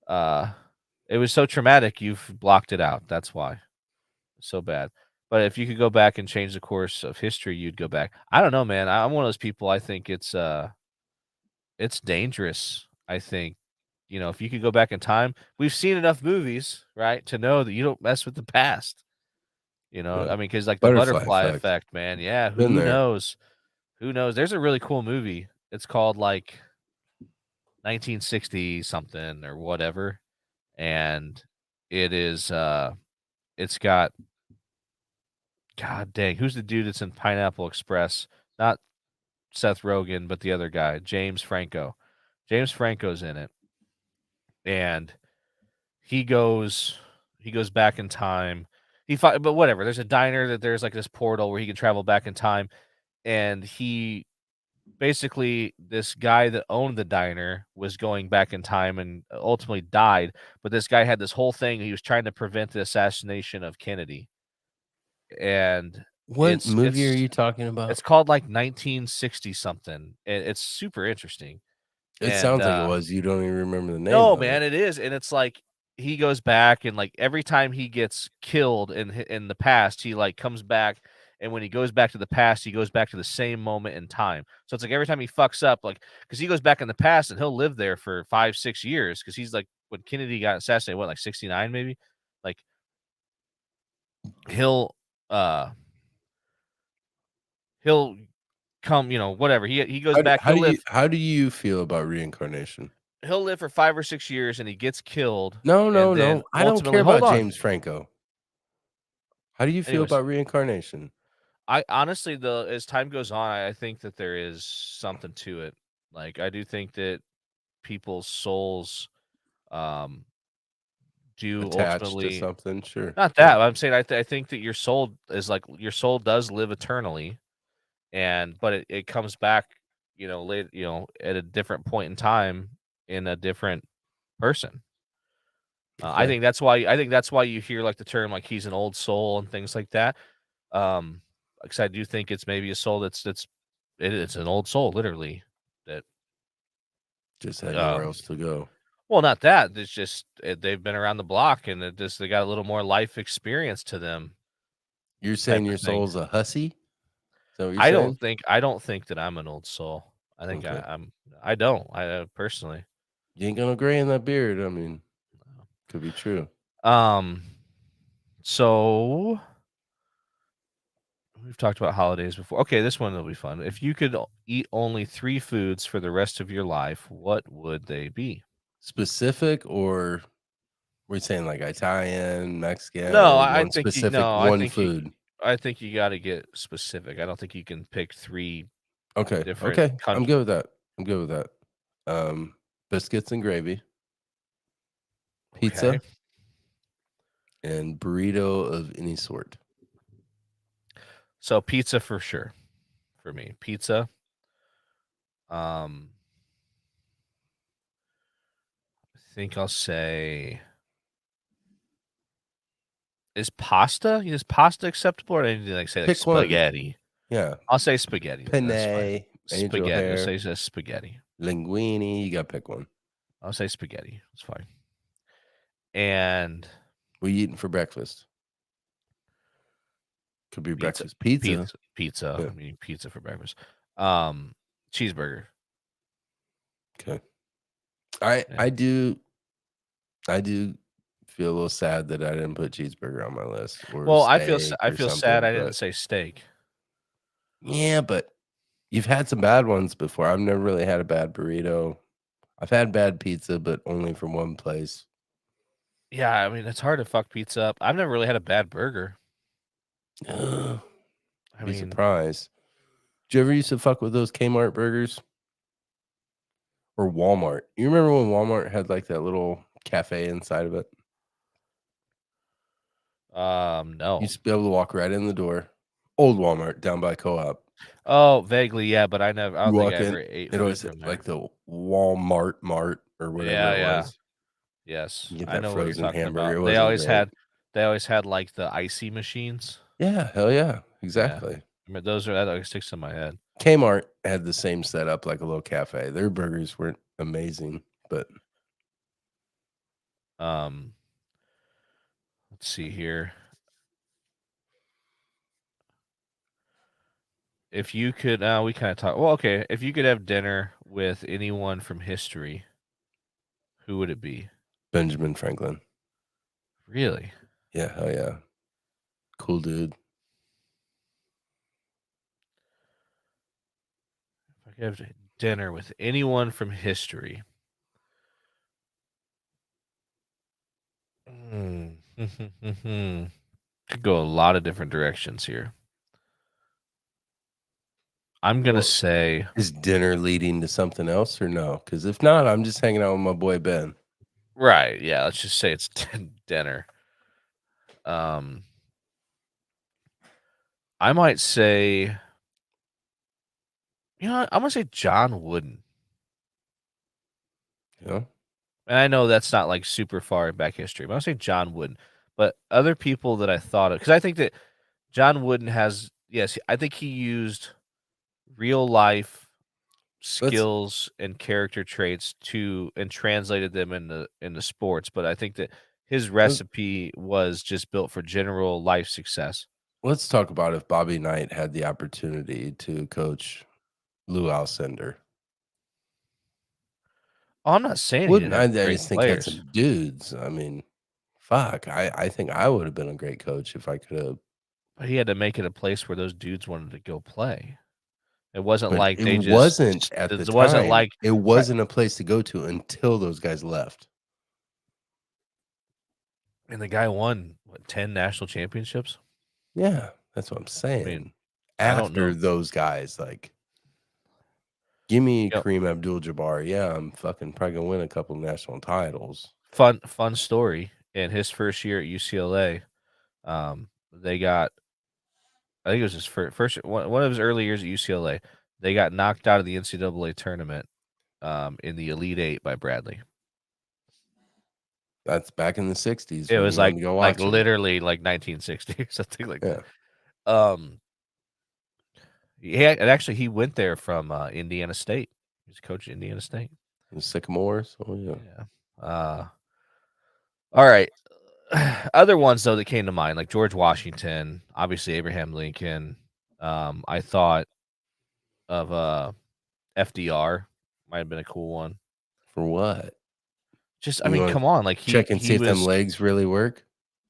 Uh, it was so traumatic, you've blocked it out. That's why. So bad. But if you could go back and change the course of history, you'd go back. I don't know, man. I'm one of those people. I think it's dangerous. I think if you could go back in time, we've seen enough movies, right, to know that you don't mess with the past. Yeah. I mean, because like the Butterfly butterfly effect. effect, man. Yeah, Been who there. knows? Who knows? There's a really cool movie. It's called like 1960 something or whatever, and it is. It's got God dang, who's the dude that's in Pineapple Express? Not Seth Rogen, but the other guy, James Franco. James Franco's in it, and he goes he goes back in time. But whatever. There's a diner that there's like this portal where he can travel back in time, and he basically this guy that owned the diner was going back in time and ultimately died. But this guy had this whole thing. He was trying to prevent the assassination of Kennedy, and What it's movie are it's you talking about? It's called like 1960 something, and it's super interesting. It And, sounds like it was. You don't even remember the name no, of it. man, it is, and it's like he goes back and, like, every time he gets killed in the past, he, like, comes back, and when he goes back to the past, he goes back to the same moment in time. So it's like every time he fucks up, like, because he goes back in the past and he'll live there for 5, 6 years because he's, like when Kennedy got assassinated, what, like, 69 maybe? Like, he'll, uh he'll come, whatever. He goes back, How do you feel about reincarnation? he'll live for 5 or 6 years and he gets killed, No, and no, then no. I don't care ultimately hold about on. James Franco. How do you feel Anyways, about reincarnation? I honestly, the as time goes on, I think that there is something to it. Like, I do think that people's souls, um, do Attached to ultimately something? Sure. not Yeah. that, I'm saying I think that your soul does live eternally, but it comes back, late, at a different point in time in a different person. I Okay. think that's why you hear, like, the term, like, "He's an old soul" and things like that. Um because I do think it's maybe a soul it's an old soul, literally. That just had nowhere else to go. Well, not that. It's just they've been around the block, and they got a little more life experience to them. You're saying your soul's a hussy? Is that what you're I saying? don't think that I'm an old soul. I think Okay. I don't. I personally. You ain't gonna gray in that beard. I mean, could be true. So we've talked about holidays before. Okay, this one will be fun. If you could eat only 3 foods for the rest of your life, what would they be? Specific, or we're saying like Italian, Mexican, No, or I one think specific one food? I think you got to get specific. I don't think you can pick 3 Okay. different Okay. I'm countries. good with that. I'm good with that. Biscuits and gravy, Okay. pizza, and burrito of any sort. So pizza for sure for me. Pizza. Um, I think I'll say is pasta acceptable, or anything like say like Pick one. spaghetti? Yeah. I'll say spaghetti. Then. That's fine. Penne, angel Spaghetti. Let's hair, say spaghetti. linguine. You got to pick one. I'll say spaghetti. It's fine. And What are you eating for breakfast? Could be pizza. breakfast pizza. Pizza. Yeah. I mean pizza for breakfast. Cheeseburger. Okay. Yeah. I do feel a little sad that I didn't put cheeseburger on my list. Or Well, I feel sad I didn't say steak. Yeah, but you've had some bad ones before. I've never really had a bad burrito. I've had bad pizza, but only from one place. Yeah, I mean it's hard to fuck pizza up. I've never really had a bad burger. I I be mean, surprised. Did you ever used to fuck with those Kmart burgers? Or Walmart? You remember when Walmart had like that little cafe inside of it? You no. used to be able to walk right in the door. Old Walmart down by Co-op. Oh, vaguely, yeah, but I don't You think I walk ever in, ate it food always from there. like the Walmart Mart or whatever it was. Yes, You get I that know what you're frozen talking hamburger. about. It wasn't great. They always had like the icy machines. Yeah, hell yeah, Yeah, exactly. I mean those are that always sticks in my head. Kmart had the same setup, like a little cafe. Their burgers weren't amazing, but Let's see here. If you could, we kind of talk. Well, okay. If you could have dinner with anyone from history, who would it be? Benjamin Franklin. Really? Yeah, hell yeah. Cool dude. If I could have dinner with anyone from history. Could go a lot of different directions here. I'm gonna say Is dinner leading to something else or no? Because if not, I'm just hanging out with my boy Ben. right. Yeah, let's just say it's dinner. I might say, I'm gonna say John Wooden. Yeah. And I know that's not like super far back history, but I'll say John Wooden. But other people that I thought of, because I think that John Wooden has, yes, I think he used real life skills and character traits and translated them into sports. But I think that his recipe was just built for general life success. Let's talk about if Bobby Knight had the opportunity to coach Lou Alcindor. Oh, I'm not saying he Wouldn't didn't I? have I great just think he had players, some dudes. I mean, fuck. I think I would have been a great coach if I could have. but he had to make it a place where those dudes wanted to go play. It wasn't But like it they just. wasn't at the It wasn't time. like It wasn't a place to go to until those guys left. And the guy won 10 national championships. Yeah, that's what I'm saying. I mean, I don't After know. those guys, like, give me Yep. Kareem Abdul-Jabbar. Yeah, I'm fucking probably gonna win a couple national titles. Fun story. In his first year at UCLA, they got. I think it was his first one of his early years at UCLA. They got knocked out of the NCAA tournament in the Elite Eight by Bradley. That's back in the '60s. It when was you wanted to go watch 'em. literally like 1960 or something like Yeah. that. Yeah, and actually he went there from Indiana State. He's a coach at Indiana State. The Sycamores. Oh yeah. Yeah. All right. Other ones though that came to mind, like George Washington, obviously Abraham Lincoln. I thought of FDR might have been a cool one. For what? Just, I You mean, want come on, like to check and see he if them was. legs really work?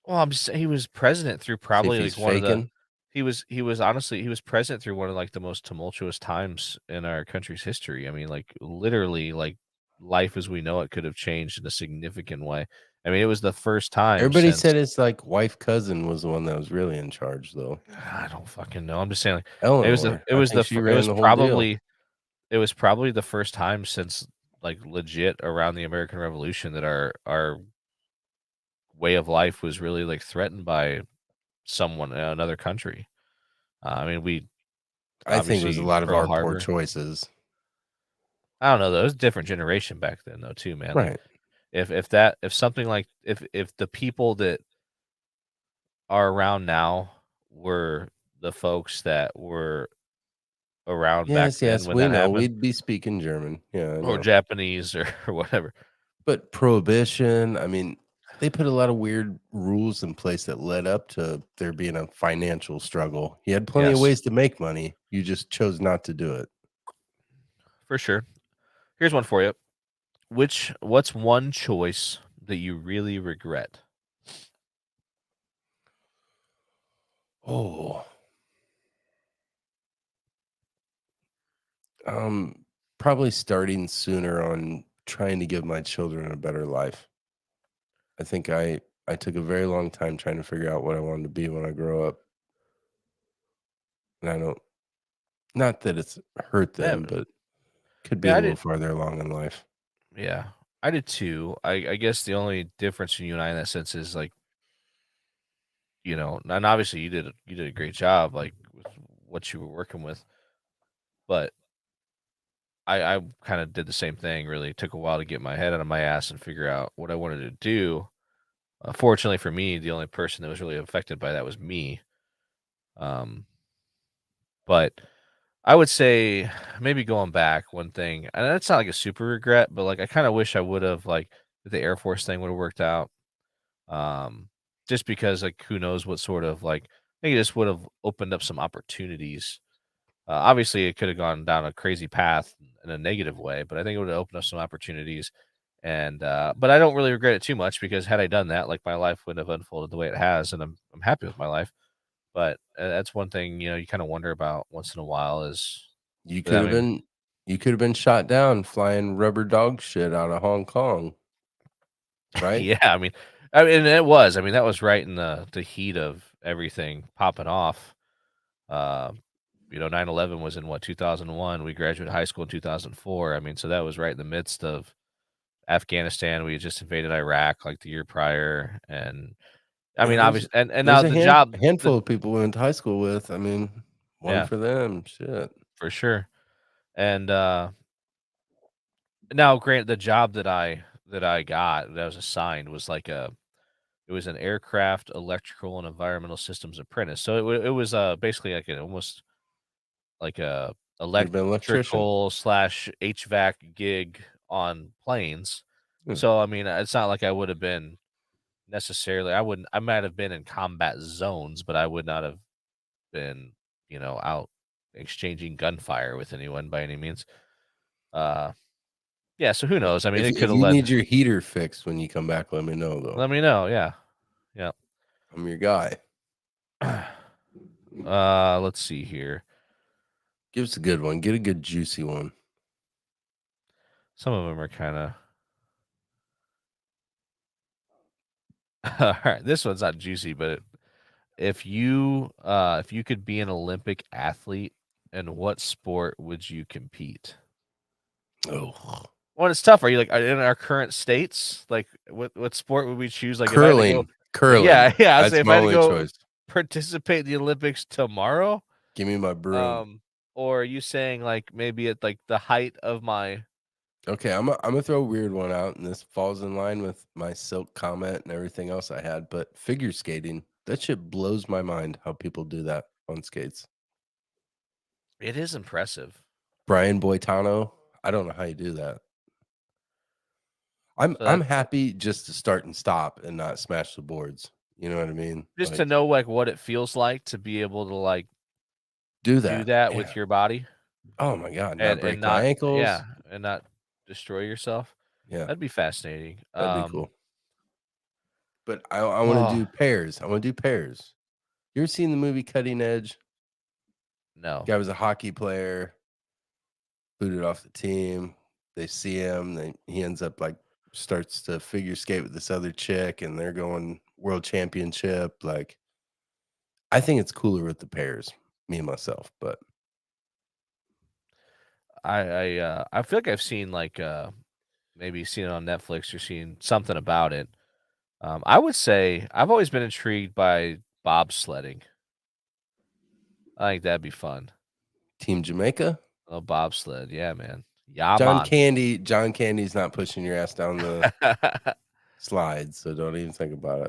Well, I'm just he was president through See if probably he's like one of the. faking. He was honestly he was president through one of like the most tumultuous times in our country's history. I mean, like literally, like life as we know it could have changed in a significant way. I mean, it was the first time Everybody since. said his like wife cousin was the one that was really in charge, though. I don't fucking know. I'm just saying, like Eleanor. I think she ran the whole deal. it was probably the first time since like legit around the American Revolution that our way of life was really like threatened by someone in another country. I mean, we I think it was a obviously lot of Pearl our poor Harbor. choices. I don't know though. It was a different generation back then though too, man. Like Right. if something like if the people that are around now were the folks that were around back Yes, then yes, when we that know. happened, We'd be speaking German. Yeah, I or know. Japanese or whatever. But prohibition, I mean, they put a lot of weird rules in place that led up to there being a financial struggle. You had plenty of Yes, ways to make money. You just chose not to do it. for sure. Here's one for you. What's one choice that you really regret? Oh, probably starting sooner on trying to give my children a better life. I think I took a very long time trying to figure out what I wanted to be when I grow up. And I don't, not that it's hurt Yeah, them, but could be yeah, a I little did. farther along in life. Yeah, I did too. I guess the only difference in you and I in that sense is like, and obviously you did a great job like with what you were working with, but I kind of did the same thing. Really, it took a while to get my head out of my ass and figure out what I wanted to do. Fortunately for me, the only person that was really affected by that was me. Um, but I would say maybe going back one thing, and that's not like a super regret, but like I kind of wish I would have like the Air Force thing would have worked out. Um, just because like who knows what sort of like I think it just would have opened up some opportunities. Obviously, it could have gone down a crazy path in a negative way, but I think it would have opened up some opportunities. And but I don't really regret it too much because had I done that, like my life would have unfolded the way it has, and I'm happy with my life. But that's one thing you kind of wonder about once in a while is, You I could have mean, been you could have been shot down flying rubber dog shit out of Hong Kong, right? yeah, I mean, it was. I mean, that was right in the heat of everything popping off. Uh, 9/11 was in what 2001. We graduated high school in 2004. I mean, so that was right in the midst of Afghanistan. We had just invaded Iraq like the year prior, and I Yeah, mean, there's obviously, and now there's the job, handful of people we went to high school with. I mean, one yeah, for them. Shit. for sure. And now, grant the job that I got that I was assigned was like it was an aircraft electrical and environmental systems apprentice. So it was basically like almost like a Could have been an electrician. electrical slash HVAC gig on planes. Hmm. So I mean, it's not like I would have been necessarily. I might have been in combat zones, but I would not have been out exchanging gunfire with anyone by any means. Uh, yeah. So who knows? I mean, it could If have you led. need your heater fixed when you come back, let me know though. Let me know. Yeah. Yeah. I'm your guy. Let's see here. Give us a good one. Get a good juicy one. Some of them are kind of. All right, this one's not juicy, but if you could be an Olympic athlete, in what sport would you compete? Oh, Well, it's tough. Are you like in our current states? Like, what sport would we choose? Like, if I had to go, curling. Curling. yeah. I say That's if my I had to only go choice. participate in the Olympics tomorrow, Give me my broom. or are you saying like maybe at like the height of my? Okay, I'm gonna throw a weird one out, and this falls in line with my silk comment and everything else I had. But figure skating, that shit blows my mind how people do that on skates. It is impressive. Brian Boitano, I don't know how you do that. So I'm that's happy just to start and stop and not smash the boards. You know what I mean? just to Like, know, like, what it feels like to be able to, like, do do that. that Yeah. with your body Oh my god, not and break my not ankles. and not destroy yourself. Yeah, That'd be fascinating. that'd be cool. But I wanna Oh, do pairs. I wanna do pairs. You ever seen the movie Cutting Edge? no. Guy was a hockey player, booted off the team. They see him, then he ends up, like, starts to figure skate with this other chick, and they're going world championship, like, I think it's cooler with the pairs, me and myself, but I feel like I've seen, like, maybe seen it on Netflix or seen something about it. I would say I've always been intrigued by bobsledding. I think that'd be fun. Team Jamaica? Oh, bobsled, yeah, man. Yeah, man. John Candy's not pushing your ass down the slides, so don't even think about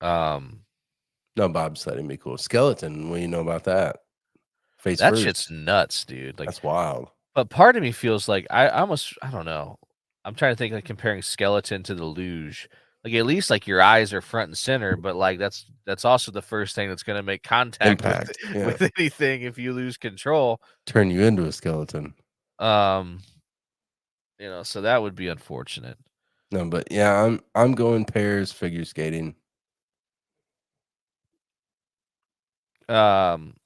it. um, No, bobsledding be cool. Skeleton, what do you know about that? Face that shit's first. nuts, dude. Like, That's wild. but part of me feels like I almost I don't know. I'm trying to think like comparing skeleton to the luge. Like at least like your eyes are front and center, but like that's also the first thing that's gonna make contact with Impact, yeah. with anything if you lose control. Turn you into a skeleton. Um, so that would be unfortunate. No, but yeah, I'm going pairs figure skating.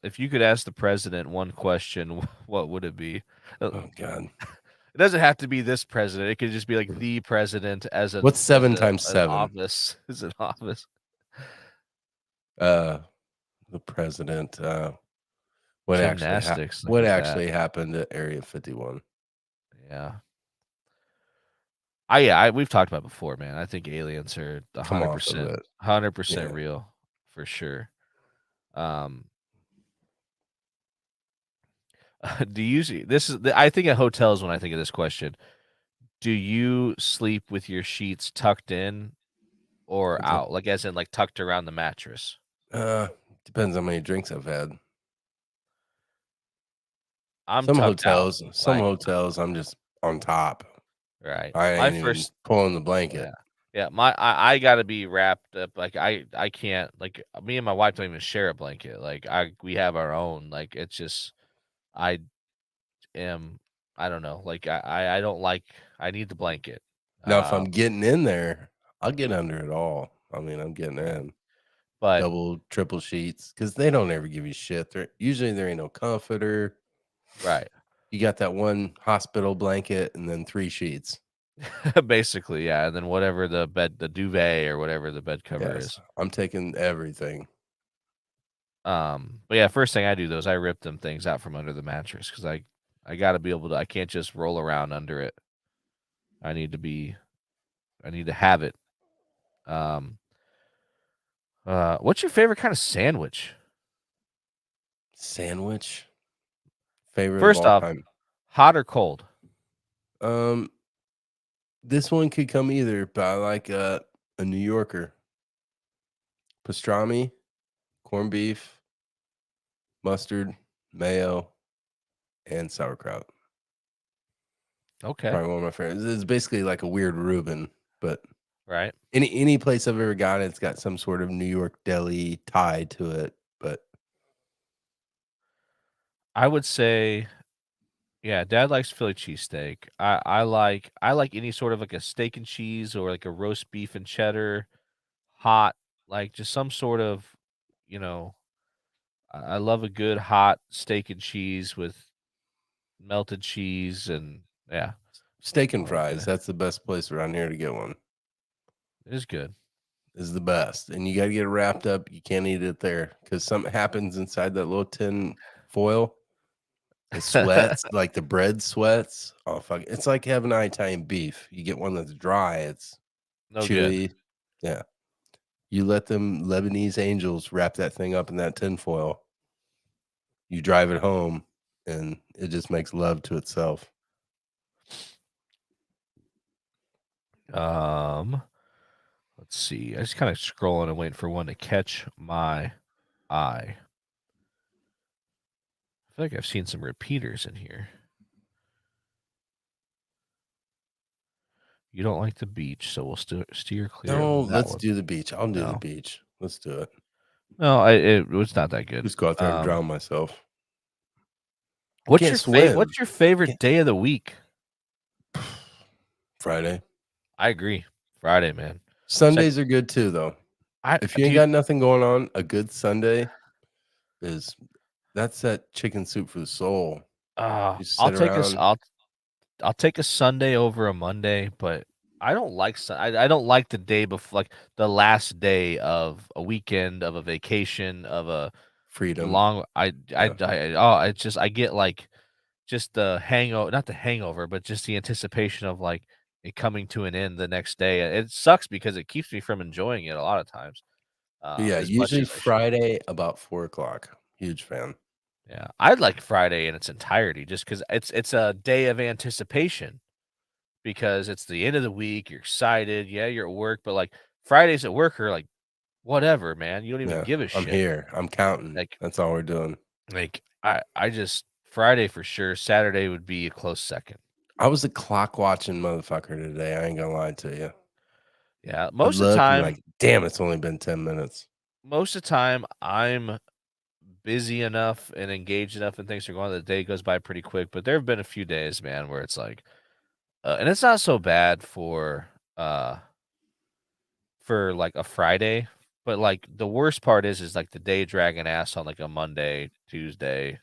If you could ask the president one question, what would it be? Oh god. It doesn't have to be this president. It could just be like the president What's 7 times an 7? office as an office. Uh, the president, Gymnastics, look what at that. actually happened at Area 51? Yeah. Yeah, we've talked about it before, man. I think aliens are Come off of 100%, it. 100% Yeah. real for sure. Um, do you see this is I think of hotels when I think of this question. Do you sleep with your sheets tucked in or What's up? out? Like as in like tucked around the mattress? Uh, Depends how many drinks I've had. I'm tucked out. Some Like, hotels, I'm just on top. right. I My ain't even first pulling the blanket. yeah. Yeah, I gotta be wrapped up. Like I can't like me and my wife don't even share a blanket. Like we have our own. Like it's just I am I don't know. Like I don't like I need the blanket. Now, if I'm Um, getting in there, I'll get under it all. I mean, I'm getting right. in But double, triple sheets because they don't ever give you shit. Usually there ain't no comforter. right. You got that one hospital blanket and then 3 sheets. Basically, yeah. And then whatever the duvet or whatever the bed cover Yes, is. I'm taking everything. But yeah, first thing I do though is I rip them things out from under the mattress because I gotta be able to I can't just roll around under it. I need to be I need to have it. Um what's your favorite kind of sandwich? Sandwich, favorite of First all off, time. hot or cold? Um, this one could come either, but I like a New Yorker. Pastrami, corned beef, mustard, mayo, and sauerkraut. Okay. Probably one of my favorites. It's basically like a weird Reuben, but Right. any place I've ever gone, it's got some sort of New York deli tie to it. But I would say, yeah, dad likes Philly cheesesteak. I like any sort of like a steak and cheese or like a roast beef and cheddar, hot, like just some sort of, you know, I love a good hot steak and cheese with melted cheese and yeah, steak I and like fries, that. that's the best place around here to get one. It is good. Is the best. And you got to get it wrapped up. You can't eat it there because something happens inside that little tin foil. It sweats, like the bread sweats. Oh, fuck. It's like having Italian beef. You get one that's dry, it's No good. chewy. Yeah. You let them Lebanese angels wrap that thing up in that tin foil. You drive it home, and it just makes love to itself. Um, let's see. I just kind of scrolling and waiting for one to catch my eye. feel like I've seen some repeaters in here. You don't like the beach, so we'll steer clear. No, of that let's one. do the beach. I'll do the No. beach. Let's do it. No, it was not that good. Just go out there and drown myself. What's Can't swim. What's your favorite day of the week? Friday. I agree. Friday, man. Sundays are good too, though. If you ain't got nothing going on, a good Sunday that's that chicken soup for the soul. I'll take a Sunday over a Monday, but I don't like I don't like the day before, like the last day of a weekend, of a vacation, of a freedom. Long. I get like just the hangover, not the hangover, but just the anticipation of like it coming to an end the next day. It sucks because it keeps me from enjoying it a lot of times. Yeah, as much usually as I should. Friday about 4:00. Huge fan. Yeah, I'd like Friday in its entirety just because it's a day of anticipation because it's the end of the week. You're excited. Yeah, you're at work, but like Fridays at work are like whatever, man. You don't even give a shit. I'm here. I'm counting. Like that's all we're doing. Like I just Friday for sure. Saturday would be a close second. I was a clock watching motherfucker today. I ain't gonna lie to you. Yeah, most of the time, like, damn, it's only been 10 minutes. Most of the time, I'm busy enough and engaged enough and things are going. The day goes by pretty quick. But there have been a few days, man, where it's like, and it's not so bad for like a Friday, but like the worst part is like the day dragging ass on like a Monday, Tuesday,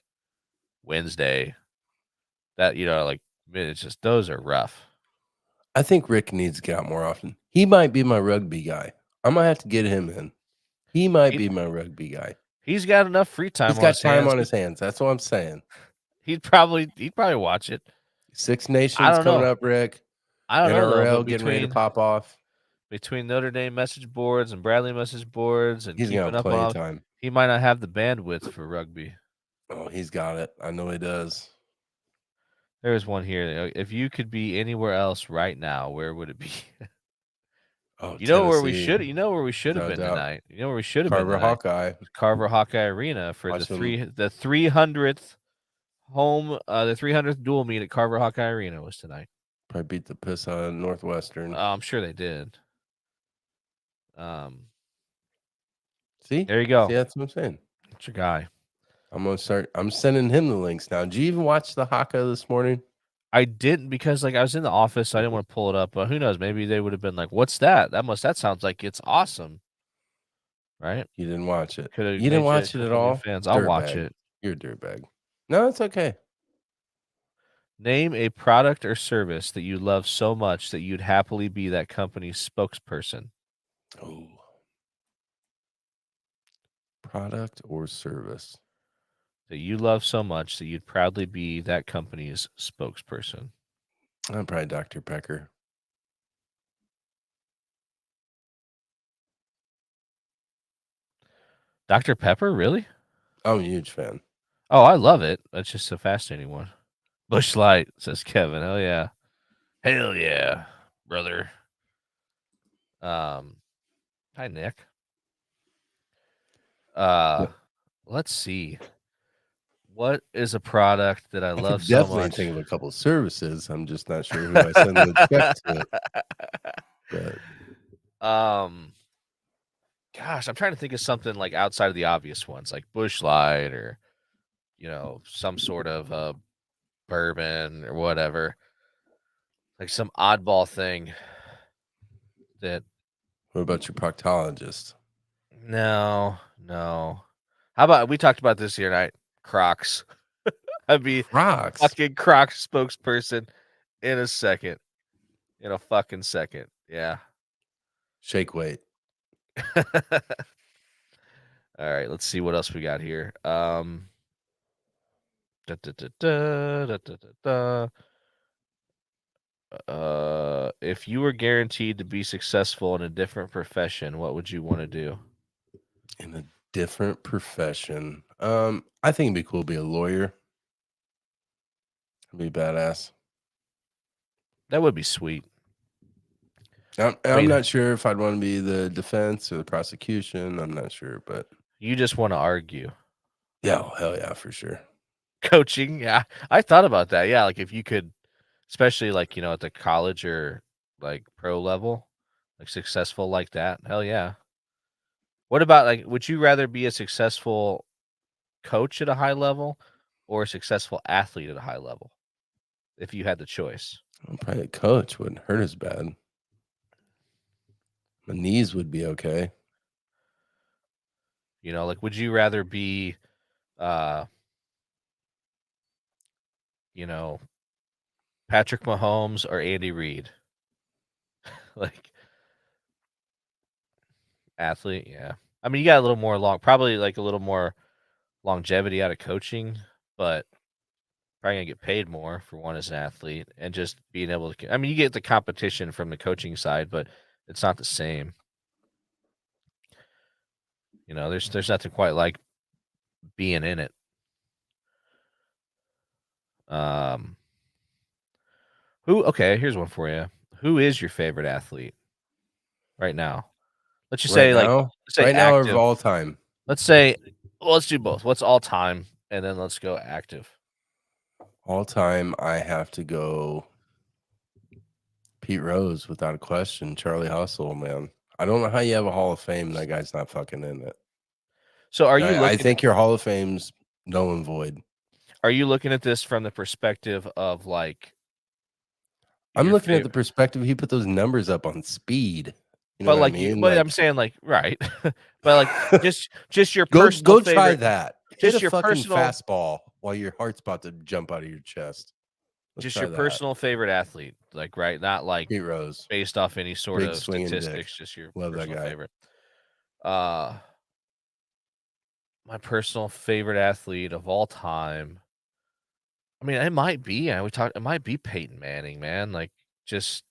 Wednesday. That like it's just those are rough. I think Rick needs to get out more often. He might be my rugby guy. I might have to get him in. He might be my rugby guy. He's got enough free time. He's got time on his hands. That's what I'm saying. He'd probably watch it. Six Nations coming up, Rick. I don't know. NRL getting ready to pop off. Between Notre Dame message boards and Bradley message boards and he's keeping up on time, he might not have the bandwidth for rugby. Oh, he's got it. I know he does. There's one here. If you could be anywhere else right now, where would it be? Oh, you know where we should. You know where we should have been tonight. You know where we should have been. Carver Hawkeye. Carver Hawkeye Arena for the 300th home. The 300th dual meet at Carver Hawkeye Arena was tonight. Probably beat the piss out of Northwestern. I'm sure they did. See, there you go. See, that's what I'm saying. That's your guy. I'm sending him the links now. Did you even watch the Hawkeye this morning? I didn't because like I was in the office, so I didn't want to pull it up. But who knows? Maybe they would have been like, "What's that? That sounds like it's awesome." Right? You didn't watch it. You didn't watch it at all. Fans, I'll watch it. You're a dirtbag. No, it's okay. Name a product or service that you love so much that you'd happily be that company's spokesperson. Oh. Product or service that you love so much that you'd proudly be that company's spokesperson. I'm probably Dr. Pepper. Dr. Pepper, really? I'm a huge fan. Oh, I love it. That's just a fascinating one. Busch Light, says Kevin. Hell yeah. Hell yeah, brother. Hi, Nick. Let's see. What is a product that I love so much? Definitely think of a couple of services. I'm just not sure who I send the check to. But, gosh, I'm trying to think of something like outside of the obvious ones, like Busch Light or some sort of bourbon or whatever, like some oddball thing. That. What about your proctologist? No. How about we talked about this here tonight? Crocs. I'd be Crocs. Fucking Crocs spokesperson in a second. In a fucking second. Yeah. Shake weight. All right, let's see what else we got here. If you were guaranteed to be successful in a different profession, what would you want to do? In a different profession, I think it'd be cool to be a lawyer. It'd be badass. That would be sweet. I'm not sure if I'd want to be the defense or the prosecution. I'm not sure, but you just want to argue. Yeah, hell yeah, for sure. Coaching, yeah. I thought about that. Yeah, like if you could, especially like, at the college or like pro level, like successful like that. Hell yeah. What about like would you rather be a successful coach at a high level or a successful athlete at a high level if you had the choice? Probably a coach wouldn't hurt as bad. My knees would be okay. Like would you rather be uh you know, Patrick Mahomes or Andy Reid? Like athlete, yeah. I mean, you got a little more probably like a little more longevity out of coaching, but probably gonna get paid more for one as an athlete and just being able to. I mean, you get the competition from the coaching side, but it's not the same. There's nothing quite like being in it. Okay, here's one for you. Who is your favorite athlete right now? Let's just say let's say right now or of active. all time? Let's say, well, let's do both. What's all time, and then let's go active. All time, I have to go Pete Rose without a question. Charlie Hustle, man. I don't know how you have a Hall of Fame. That guy's not fucking in it. So are you I think your Hall of Fame's null and void. Are you looking at this from the perspective of like? I'm looking at the perspective. He put those numbers up on speed. You know But what like I mean? but I'm saying like right, but like just your go personal try favorite. that. Just Hit a your fucking personal fastball while your heart's about to jump out of your chest. Let's just try your that. personal favorite athlete, like right, not like Pete Rose, based off any sort big of swinging statistics. dick. Just your Love that personal guy. favorite. My personal favorite athlete of all time. I mean, it might be. It might be Peyton Manning, man. Like, just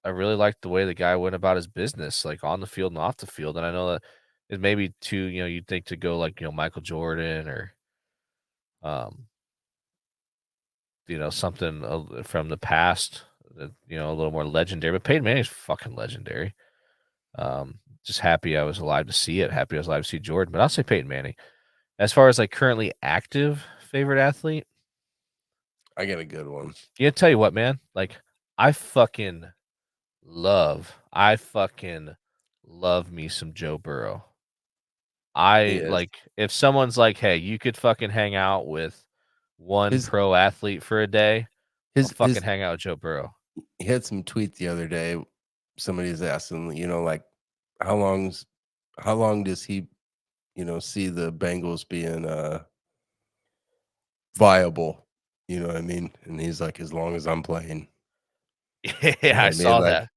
I really liked the way the guy went about his business, like on the field and off the field. And I know that it may be too, you'd think to go like Michael Jordan or um something from the past, a little more legendary. But Peyton Manning's fucking legendary. Just happy I was alive to see it. Happy I was alive to see Jordan. But I'll say Peyton Manning. As far as like currently active favorite athlete, I got a good one. tell you what, man. Like I fucking I fucking love me some Joe Burrow. Like if someone's like, hey, you could fucking hang out with one pro athlete for a day. I'll fucking hang out with Joe Burrow. He had some tweet the other day. Somebody's asking, like, how long does he, see the Bengals being viable? You know what I mean? And he's like, as long as I'm playing. Yeah, I saw that.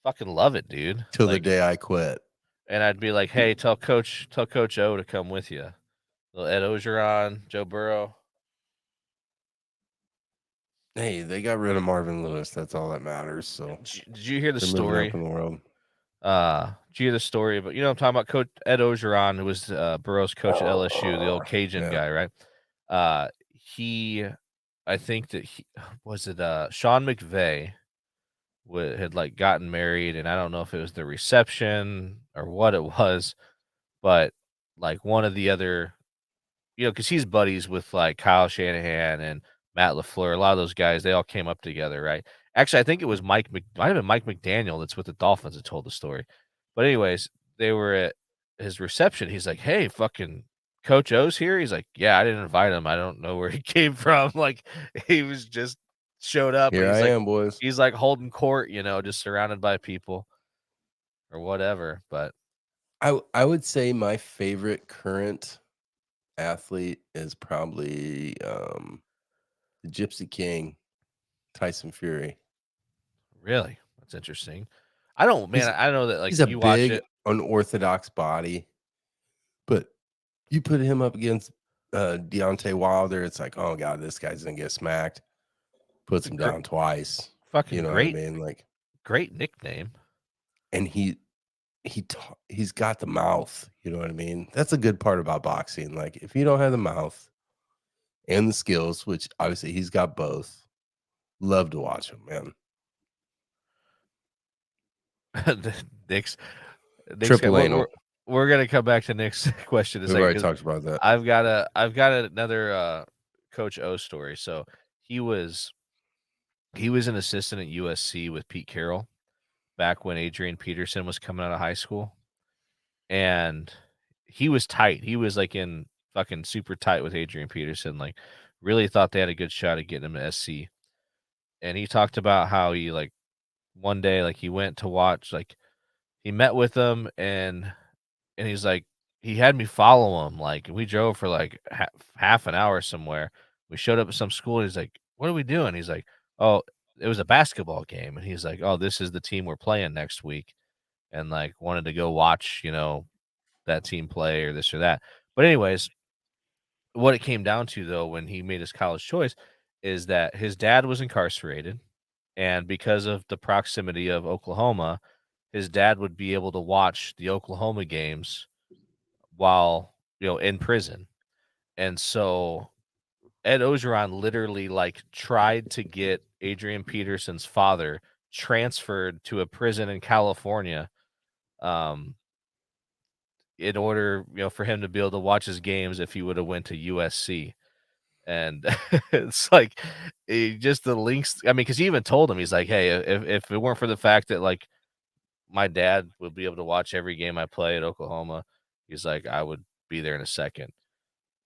Fucking love it, dude. Till the day I quit. And I'd be like, hey, tell Coach O to come with you. Little Ed Ogeron, Joe Burrow. Hey, they got rid of Marvin Lewis. That's all that matters. So did you hear the story? In the world. Did you hear the story? But I'm talking about Coach Ed Ogeron, who was Burrow's coach at LSU, the old Cajun guy, right? I think that Sean McVay had like gotten married, and I don't know if it was the reception or what it was, but like one of the other, because he's buddies with like Kyle Shanahan and Matt LaFleur, a lot of those guys, they all came up together, right? Actually, I think it was might have been Mike McDaniel that's with the Dolphins that told the story. But anyways, they were at his reception. He's like, hey, fucking Coach O's here. He's like, yeah, I didn't invite him. I don't know where he came from. Like he was just showed up. Here I am, boys. He's like holding court, just surrounded by people or whatever. But I would say my favorite current athlete is probably the Gypsy King, Tyson Fury. Really? That's interesting. I know that like he's a you big, watch it. Unorthodox body, but you put him up against Deontay Wilder, it's like, oh god, this guy's gonna get smacked. Puts him down twice. Fucking great. What I mean? Like great nickname. And he's got the mouth. You know what I mean? That's a good part about boxing. Like if you don't have the mouth and the skills, which obviously he's got both, love to watch him, man. Nick's triple anal. We're gonna come back to Nick's question. We've already talked about that. I've got another Coach O story. So he was an assistant at USC with Pete Carroll back when Adrian Peterson was coming out of high school, and he was tight. He was like in fucking super tight with Adrian Peterson. Like, really thought they had a good shot at getting him to SC. And he talked about how he like one day like he went to watch like he met with him and he's like he had me follow him like and we drove for like half an hour somewhere. We showed up at some school. And he's like, "What are we doing?" He's like, "Oh, it was a basketball game." And he's like, "Oh, this is the team we're playing next week." And like wanted to go watch, that team play or this or that. But anyways, what it came down to though when he made his college choice is that his dad was incarcerated, and because of the proximity of Oklahoma, his dad would be able to watch the Oklahoma games while, in prison. And so Ed Ogeron literally like tried to get Adrian Peterson's father transferred to a prison in California, um, in order, for him to be able to watch his games if he would have went to USC. And it's like just the links. I mean, because he even told him, he's like, "Hey, if it weren't for the fact that like my dad would be able to watch every game I play at Oklahoma," he's like, "I would be there in a second."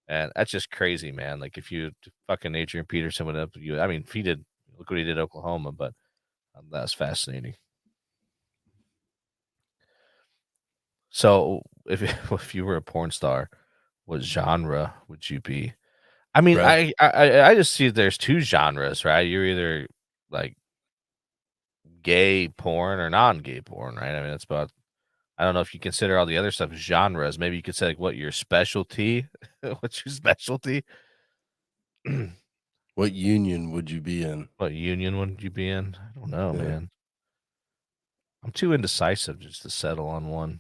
And that's just crazy, man. Like if you fucking Adrian Peterson would have you, I mean, if he did, look what he did at Oklahoma, but that's fascinating. So if if you were a porn star, what genre would you be? I mean, Bro. I just see there's two genres, right? You're either like gay porn or non-gay porn, right? I mean, that's about. I don't know if you consider all the other stuff genres. Maybe you could say like what your specialty. What's your specialty? What union would you be in? What union would you be in? I don't know, Yeah. man. I'm too indecisive just to settle on one.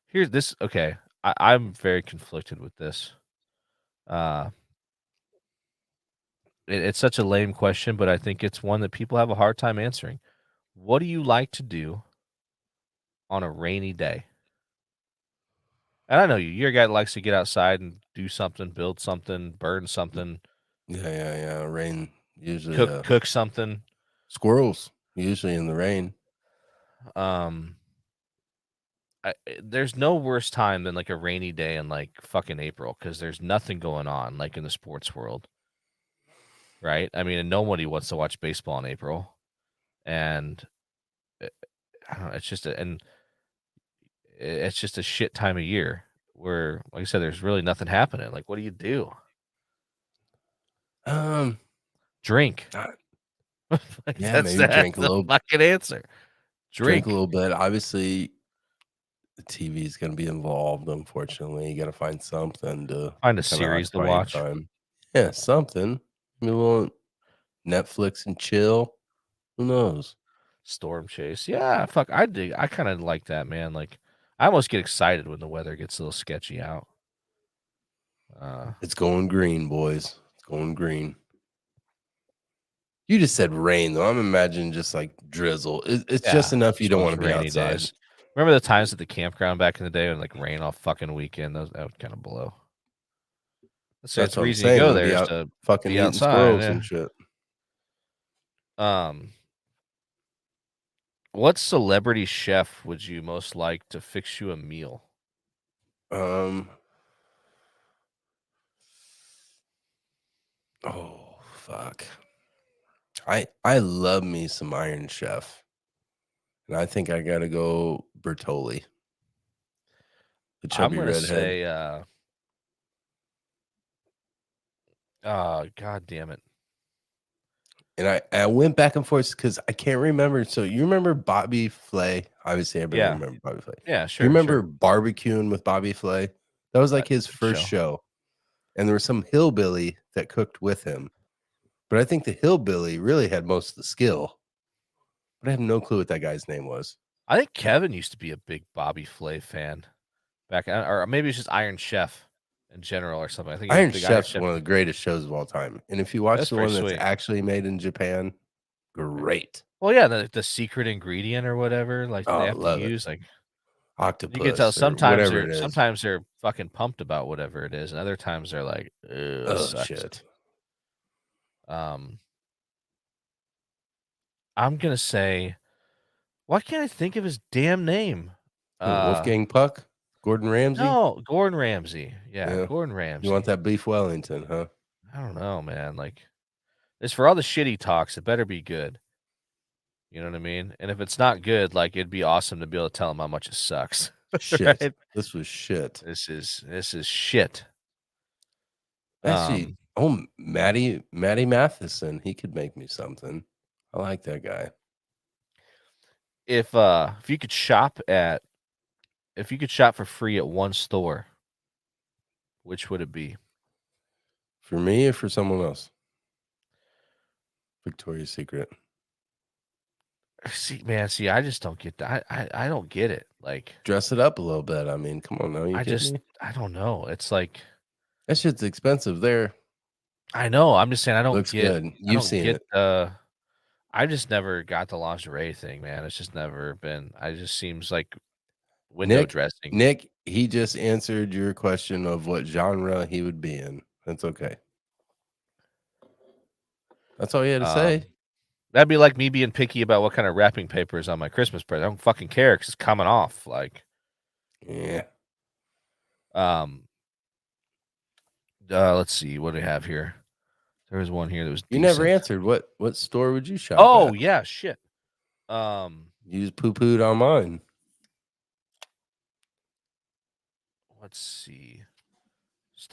Here's this. Okay, I'm very conflicted with this. Uh, it's such a lame question, but I think it's one that people have a hard time answering. What do you like to do on a rainy day? And I know you. You're a guy that likes to get outside and do something, build something, burn something, Yeah. Rain usually cook something. squirrels usually in the rain. Um, there's no worse time than like a rainy day in like fucking April because there's nothing going on like in the sports world, right? I mean, and nobody wants to watch baseball in April, and uh, I don't know, it's just a shit time of year where, like I said, there's really nothing happening. Like, what do you do? Um Drink. I- Like, yeah, that's maybe drink a the little fucking answer. drink a Drink. little bit. Obviously the TV is going to be involved, unfortunately. You got to find something to Find a kind of series to occupy your watch. time. Yeah, something. Maybe a little Netflix and chill. Who knows? Storm chase. Yeah, fuck. I kind of like that, man. Like, I almost get excited when the weather gets a little sketchy out. It's going green, boys. It's going green. You just said rain, though. I'm imagining just like drizzle. It's just Yeah, enough you just don't those want to be rainy outside. days. Remember the times at the campground back in the day when like rain all fucking weekend? That would kind of blow. Let's say it's That's the what I'm reason you saying. go You'll there be is out to fucking be eating outside. squirrels Yeah. and shit. What celebrity chef would you most like to fix you a meal? Um. Oh fuck. I love me some Iron Chef, and I think I gotta go Bertoli, the I'm chubby gonna redhead. say, oh god damn it. And I went back and forth because I can't remember. So you remember Bobby Flay? Obviously, everybody Yeah. remember Bobby Flay. Yeah, Do you sure, remember sure. barbecuing with Bobby Flay? That was like his Good first show. show, and there was some hillbilly that cooked with him. But I think the hillbilly really had most of the skill. But I have no clue what that guy's name was. I think Kevin used to be a big Bobby Flay fan back, or maybe it's just Iron Chef in general or something. I think he was a Iron big Iron Chef's Chef. one of the greatest shows of all time. And if you watch That's the pretty one that's sweet. actually made in Japan, great. Well, yeah, the secret ingredient or whatever, like Oh, they I have to love it. use, like octopus. You can tell whatever it is. sometimes they're fucking pumped about whatever it is, and other times they're like, Oh sucks. shit. I'm gonna say, why can't I think of his damn name? Wolfgang Puck? Gordon Ramsay? No, Gordon Ramsay. Yeah, Yeah. Gordon Ramsay. You want that beef Wellington, huh? I don't know, man. Like, it's for all the shit he talks, it better be good. You know what I mean? And if it's not good, like, it'd be awesome to be able to tell him how much it sucks. Shit. Right? This was shit. This is shit. Actually, Matty Matheson, he could make me something. I like that guy. If you could shop for free at one store, which would it be? For me or for someone else? Victoria's Secret. See, I just don't get that. I don't get it. Like, Dress it up a little bit. I mean, come on now. You kidding me? I don't know. It's like, That shit's expensive there. I know. I'm just saying I don't Looks get. good. You've seen it. I just never got the lingerie thing, man. It's just never been. I just seems like dressing. Nick, he just answered your question of what genre he would be in. That's okay. That's all you had to say. That'd be like me being picky about what kind of wrapping paper is on my Christmas present. I don't fucking care because it's coming off. Like, yeah. Let's see. What do we have here? There was one here that was You decent. never answered. What store would you shop Oh, at? yeah, shit. You just poo-pooed on mine. Let's see.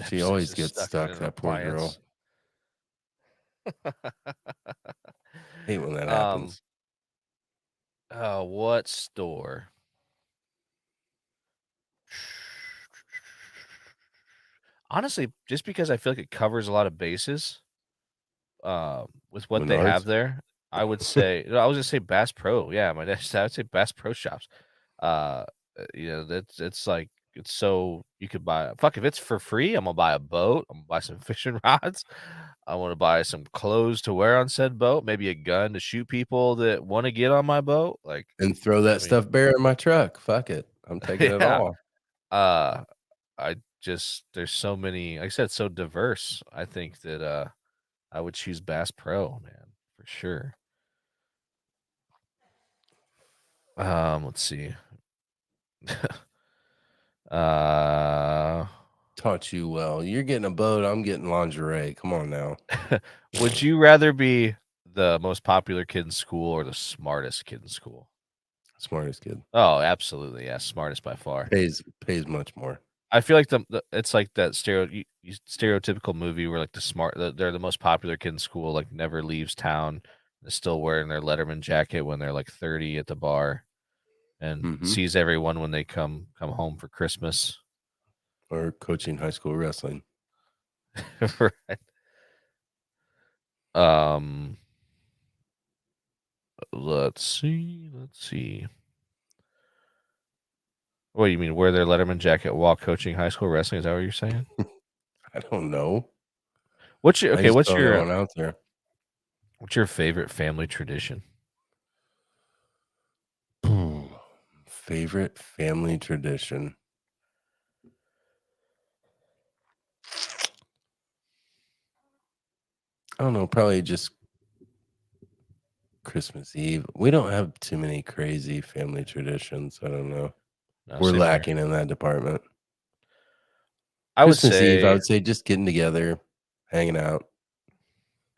She always gets stuck, that poor girl. Hate when that happens. What store? Honestly, just because I feel like it covers a lot of bases, with what they have Menards? there, I would say I was gonna say Bass Pro. Yeah, I would say Bass Pro Shops. It's like it's so you could buy. Fuck, if it's for free, I'm gonna buy a boat. I'm gonna buy some fishing rods. I want to buy some clothes to wear on said boat. Maybe a gun to shoot people that want to get on my boat. Like, And throw that stuff bare in my truck. Fuck it. I'm taking it Yeah. all. There's so many. Like I said, so diverse. I think that I would choose Bass Pro, man, for sure. Let's see. Taught you well. You're getting a boat. I'm getting lingerie. Come on now. Would you rather be the most popular kid in school or the smartest kid in school? Smartest kid. Oh, absolutely. Yeah. Smartest by far. Pays much more. I feel like it's like that stereotypical movie where like they're the most popular kid in school, like never leaves town, is still wearing their Letterman jacket when they're like 30 at the bar, and sees everyone when they come home for Christmas. Or coaching high school wrestling. Right. Let's see. What do you mean? Wear their Letterman jacket while coaching high school wrestling? Is that what you're saying? I don't know. What's your one out there? What's your favorite family tradition? Favorite family tradition. I don't know. Probably just Christmas Eve. We don't have too many crazy family traditions. I don't know. No, we're lacking in that department. Christmas Eve, I would say just getting together, hanging out.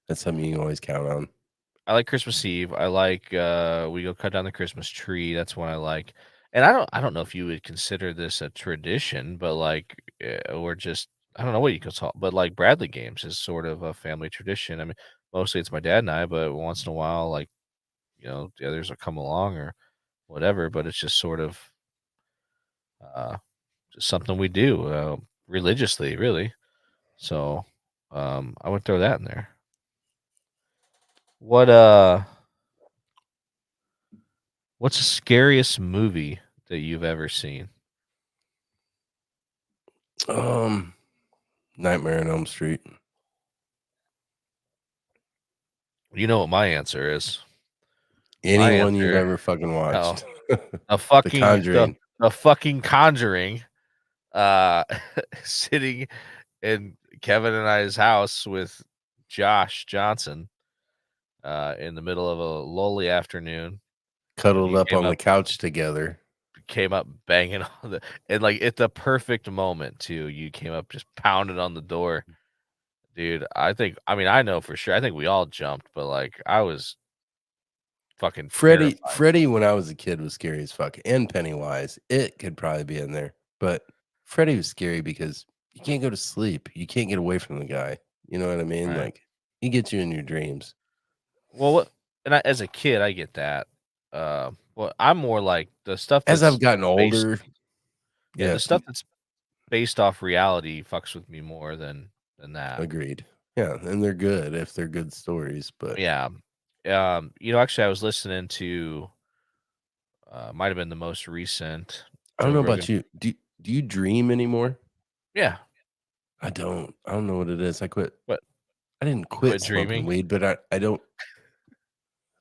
That's something you can always count on. I like Christmas Eve. I like we go cut down the Christmas tree. That's one I like. And I don't know if you would consider this a tradition, but like or just I don't know what you could call, but like Bradley games is sort of a family tradition. I mean, mostly it's my dad and I, but once in a while, like the others will come along or whatever. But it's just sort of just something we do religiously, really. So I would throw that in there. What's the scariest movie that you've ever seen? Nightmare on Elm Street. You know what my answer is. Anyone you've ever fucking watched. A fucking The Conjuring. The fucking Conjuring, sitting in Kevin and I's house with Josh Johnson, in the middle of a lowly afternoon, and Cuddled you up on the couch together. came up banging on the and, like, at the perfect moment too, you came up just pounding on the door. Dude, I mean, I know for sure, I think we all jumped, but, like, I was fucking terrified. Freddy, when I was a kid, was scary as fuck, and Pennywise. It could probably be in there, but Freddy was scary because you can't go to sleep. You can't get away from the guy. You know what I mean? Right. Like, he gets you in your dreams. Well, what and I as a kid, I get that. Well, I'm more like the stuff As I've that's gotten based older, yeah, yeah, the stuff that's based off reality fucks with me more than that. agreed. Yeah, and they're good if they're good stories, but Yeah. Actually, I was listening to, might have been the most recent I don't Joe know Rogan. about you. Do you dream anymore? Yeah, I don't. I don't know what it is. I quit. but I didn't you quit quit smoking dreaming? weed, but I don't.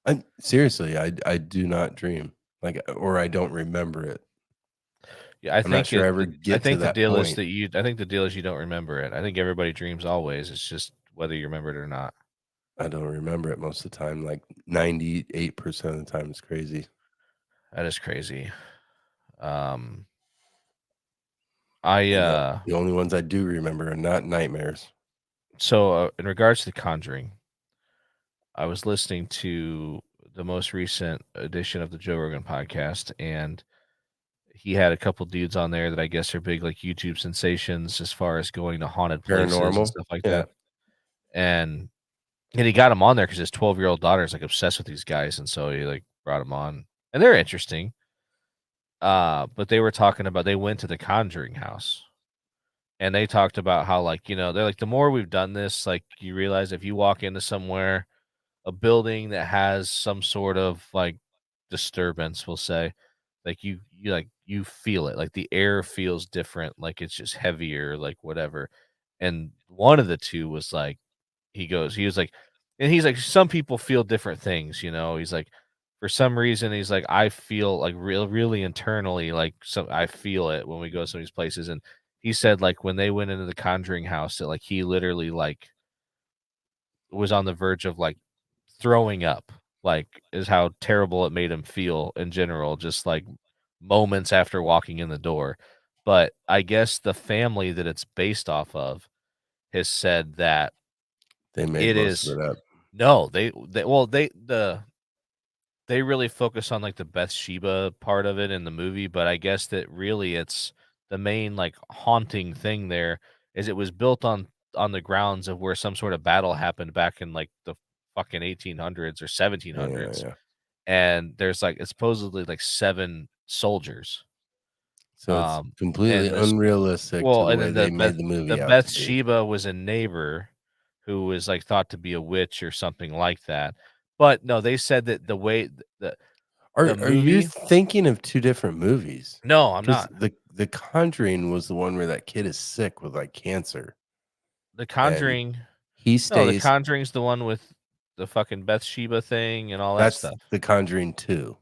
I seriously, I do not dream like, or I don't remember it. Yeah, I I'm not think sure I it ever I get to think the that deal is point. that you don't remember it. I think everybody dreams always, it's just whether you remember it or not. I don't remember it most of the time. Like 98% of the time, it's crazy. That is crazy. Um, I, And the only ones I do remember are not nightmares. in regards to The Conjuring, I was listening to the most recent edition of the Joe Rogan podcast, and he had a couple dudes on there that I guess are big, like, YouTube sensations as far as going to haunted places and Paranormal, stuff like yeah. that, and he got him on there because his 12-year-old daughter is, like, obsessed with these guys, and so he, like, brought him on, and they're interesting, but they were talking about they went to the Conjuring house, and they talked about how, like, they're like, "The more we've done this, like, you realize if you walk into somewhere a building that has some sort of, like, disturbance, we'll say, like, you feel it, like, the air feels different, like, it's just heavier, like, whatever, and one of the 2 was like he was like and he's like, "Some people feel different things," he's like, "For some reason," he's like, "I feel, like, really internally, like, I feel it when we go to some of these places," and he said, like, when they went into the Conjuring house that, like, he literally, like, was on the verge of, like, throwing up, like, is how terrible it made him feel in general, just, like, moments after walking in the door. But I guess the family that it's based off of has said that They made it most of is it up. no, they really focus on, like, the Bathsheba part of it in the movie, but I guess that really it's the main, like, haunting thing there is it was built on the grounds of where some sort of battle happened back in, like, the fucking 1800s or Yeah, 1700s, yeah. and there's, like it's supposedly, like, 7 soldiers, So it's completely and this unrealistic to well, the and way then they made the the movie out to be. Bathsheba was a neighbor who was, like, thought to be a witch or something like that, but no, they said that the way the Are you movie thinking of 2 different movies? No, I'm Because not. the Conjuring was the one where that kid is sick with, like, cancer, The and Conjuring he no, The stays. Conjuring's the one with the fucking Bathsheba thing and all that That's stuff. The Conjuring 2.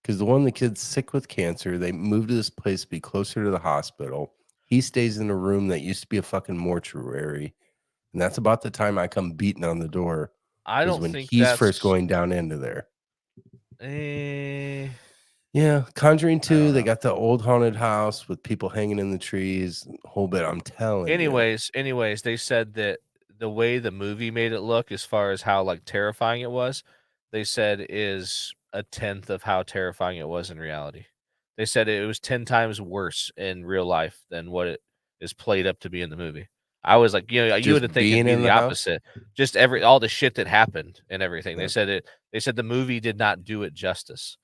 Because the one, the kid's sick with cancer, they moved to this place to be closer to the hospital. He stays in a room that used to be a fucking mortuary, and that's about the time I come beating on the door, I was don't when think he's first that's going down into there. eh, Yeah, Conjuring I 2, don't they know. got the old haunted house with people hanging in the trees, whole bit, I'm telling you. Anyways, they said that the way the movie made it look as far as how, like, terrifying it was, they said is a tenth of how terrifying it was in reality. They said it was 10 times worse in real life than what it is played up to be in the movie. I was like, you would Just think it'd being be in the the house? opposite. Just all the shit that happened and everything. Yeah. They said the movie did not do it justice,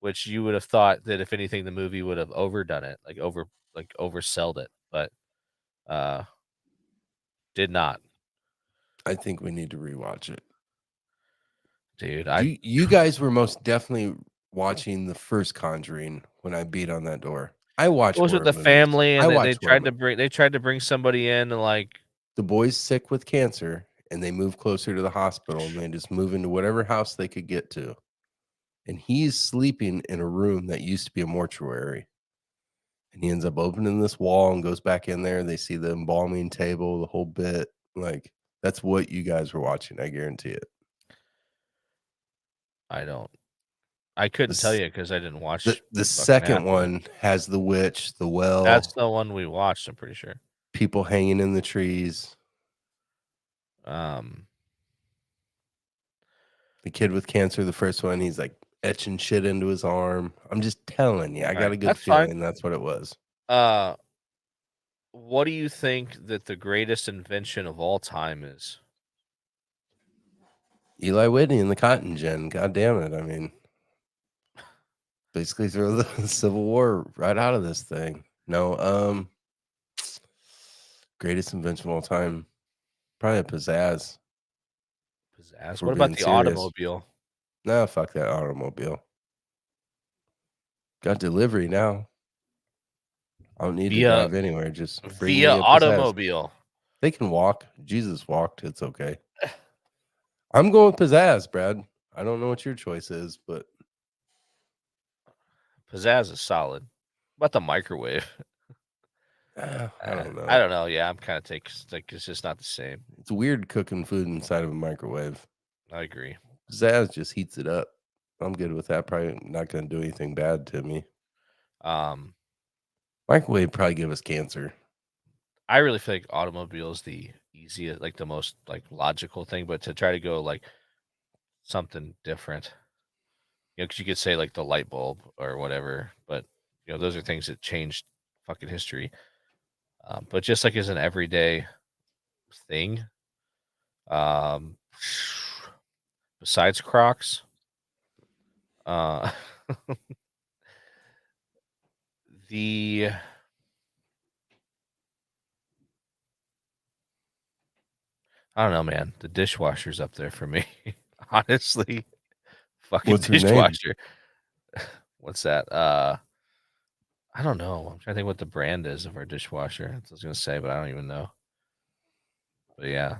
which you would have thought that if anything, the movie would have overdone it, like oversold it, but uh did not. I think we need to rewatch it. Dude, You guys were most definitely watching the first Conjuring when I beat on that door. I it watch was with horror the movies. family, I and watch horror movies. they tried to bring somebody in and, like The boy's sick with cancer, and they move closer to the hospital, and they just move into whatever house they could get to. and he's sleeping in a room that used to be a mortuary. And he ends up opening this wall and goes back in there. They see the embalming table, the whole bit. Like, that's what you guys were watching. I guarantee it. I couldn't tell you because I didn't watch. The fucking second half of it. one has the witch, the well, That's the one we watched. I'm pretty sure. people hanging in the trees, Um, the kid with cancer. The first one, he's like etching shit into his arm. I'm just telling you, I got right, a good that's fine. feeling that's what it was. What do you think that the greatest invention of all time is? Eli Whitney and the cotton gin. God damn it. I mean, basically throw the Civil War right out of this thing. No, greatest invention of all time. Probably a pizzazz. Pizzazz. We're What about being the serious. automobile? No, fuck that automobile. Got delivery now. I don't need to drive anywhere. Just bring me via a pizzazz. automobile. They can walk. Jesus walked. It's okay. I'm going with pizzazz, Brad. I don't know what your choice is, but Pizzazz is solid. What about the microwave? I don't know. I don't know. Yeah, I'm kind of it's just not the same. It's weird cooking food inside of a microwave. I agree. Pizzazz just heats it up. I'm good with that. Probably not going to do anything bad to me. Microwave probably give us cancer. I really feel like automobile is the easiest, like the most like logical thing, but to try to go like something different, because you could say like the light bulb or whatever, but those are things that changed fucking history. But just like as an everyday thing, besides Crocs, the I don't know, man. The dishwasher's up there for me. Honestly. Fucking What's her name? dishwasher. What's that? I don't know. I'm trying to think what the brand is of our dishwasher. That's what I was gonna say, but I don't even know. But yeah,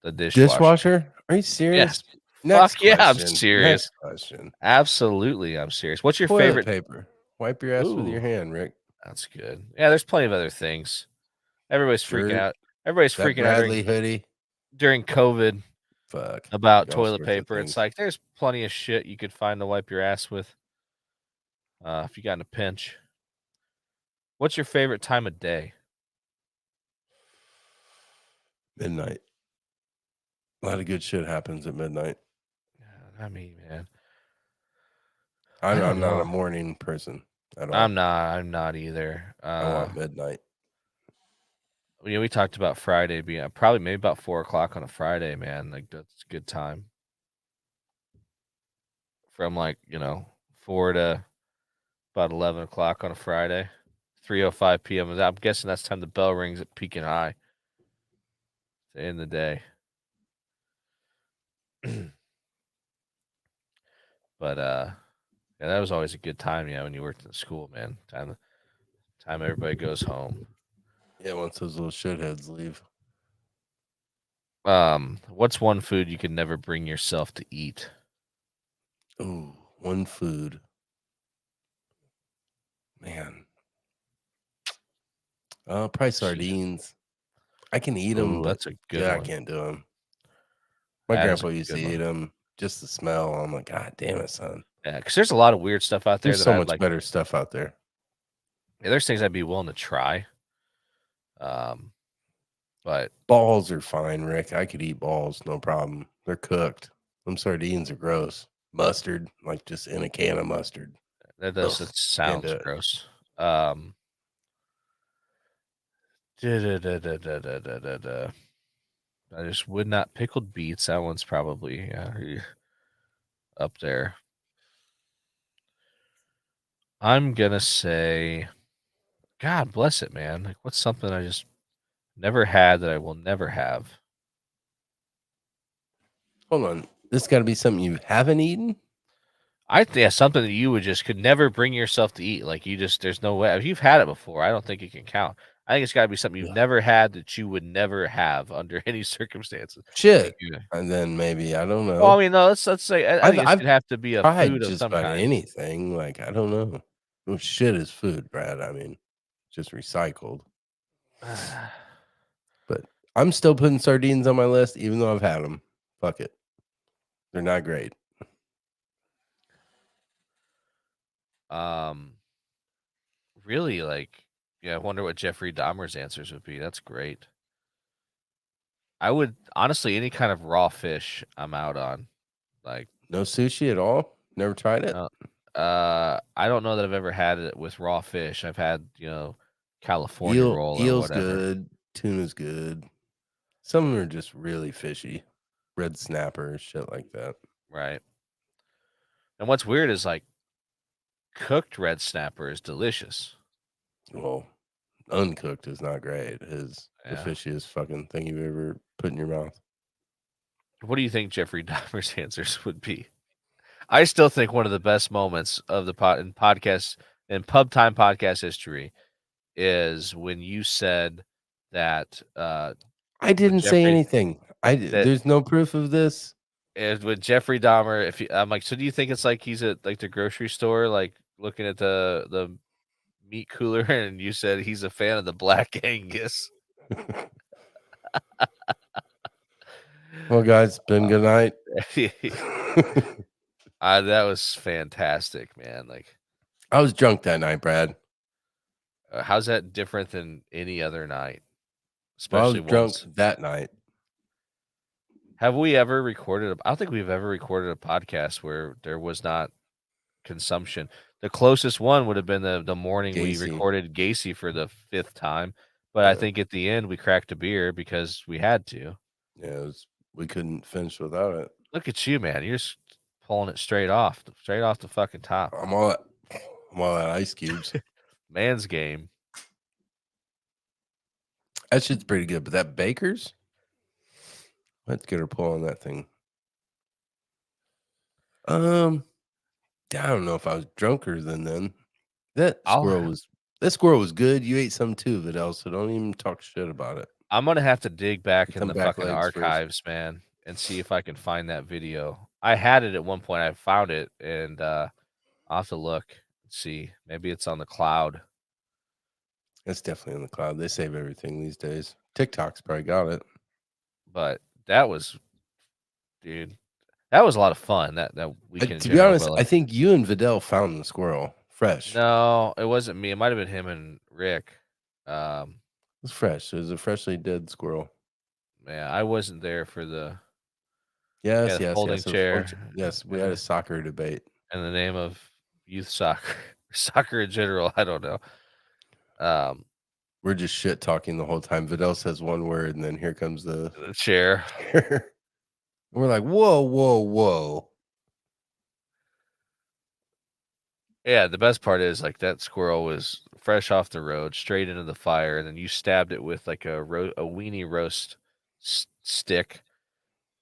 the Dishwasher? Are you serious? Yes. Next Fuck yeah, I'm question. serious. Next question. Absolutely, I'm serious. What's your Toilet favorite paper. Wipe your ass with your Ooh. hand, Rick. That's good. Yeah, there's plenty of other things. Everybody's freaking Shirt. out. Everybody's That freaking out Bradley hoodie. during COVID Fuck. about All toilet sorts of paper. things. It's like there's plenty of shit you could find to wipe your ass with. If you got in a pinch. What's your favorite time of day? Midnight. A lot of good shit happens at midnight. I mean, man. I'm don't not know. a morning person at all. I'm not either. I want midnight. We talked about Friday being probably maybe about 4:00 on a Friday, man. Like that's a good time. From 4 to about 11:00 on a Friday, 3:05 p.m. I'm guessing that's time the bell rings at Pekin High. To end the day. But yeah, that was always a good time. Yeah, when you worked in school, man. Time everybody goes home. Yeah, once those little shitheads leave. What's one food you could never bring yourself to eat? Ooh, one food. Man. Probably sardines. I can eat them, Ooh, but that's a good I one. can't do them. My That is a grandpa used to good one. eat them. Just the smell. I'm like, God damn it, son. Yeah, because there's a lot of weird stuff out there There's that so I'd much like. better stuff out there. Yeah, there's things I'd be willing to try. But Balls are fine, Rick. I could eat balls, no problem. They're cooked. Them sardines are gross. Mustard, like just in a can of mustard. that does Ugh, it sounds do it. gross. I just would not pickled beets. That one's probably up there. I'm gonna say, God bless it, man. Like, what's something I just never had that I will never have? Hold on. This got to be something you haven't eaten? Something that you would just could never bring yourself to eat. Like there's no way. If you've had it before, I don't think it can count. I think it's got to be something you've never had that you would never have under any circumstances. Shit. And then maybe, I don't know. Well, I mean, no, let's say I think I've it'd have to be a tried food of just some about kind. anything. Like, I don't know. Well, shit is food, Brad. I mean, just recycled. But I'm still putting sardines on my list, even though I've had them. Fuck it. They're not great. Really, like, yeah, I wonder what Jeffrey Dahmer's answers would be. That's great. I would honestly any kind of raw fish I'm out on. Like No sushi at all? Never tried it? I don't know that I've ever had it with raw fish. I've had, California roll or Eel's whatever. good. Tuna's good. Some of them are just really fishy. Red snapper, shit like that. Right. And what's weird is like cooked red snapper is delicious. Well, uncooked is not great. It is the fishiest fucking thing you've ever put in your mouth. What do you think Jeffrey Dahmer's answers would be? I still think one of the best moments of the podcast in pub time podcast history is when you said that I didn't say anything. There's no proof of this. With Jeffrey Dahmer, I'm like, so do you think it's like he's at like the grocery store, like looking at the meat cooler, and you said he's a fan of the Black Angus? Well, guys, been good night. That was fantastic, man. Like, I was drunk that night, Brad. How's that different than any other night? Especially I was drunk that night. Have we ever recorded? I don't think we've ever recorded a podcast where there was not consumption. The closest one would have been the morning we recorded Gacy for the 5th time, but I think at the end we cracked a beer because we had to. Yeah, we couldn't finish without it. Look at you, man! You're just pulling it straight off the fucking top. I'm all at ice cubes. Man's game. That shit's pretty good, but that Baker's, let's get her pull on that thing. I don't know if I was drunker than then. That squirrel was good. You ate some too, Vidal, so don't even talk shit about it. I'm gonna have to dig back in the fucking archives, man, and see if I can find that video. I had it at one point. I found it, and I'll have to look and see. Maybe it's on the cloud. It's definitely on the cloud. They save everything these days. TikTok's probably got it. But that was, dude, that was a lot of fun. That weekend. To be honest, I think you and Vidal found the squirrel fresh. No, it wasn't me. It might have been him and Rick. It was fresh. It was a freshly dead squirrel. Yeah, I wasn't there for the folding chair. Yes, we had a soccer debate. In the name of youth soccer, soccer in general. I don't know. We're just shit talking the whole time. Vidal says one word, and then here comes the chair. We're like, whoa, whoa, whoa. Yeah, the best part is like that squirrel was fresh off the road, straight into the fire, and then you stabbed it with like a weenie roast stick,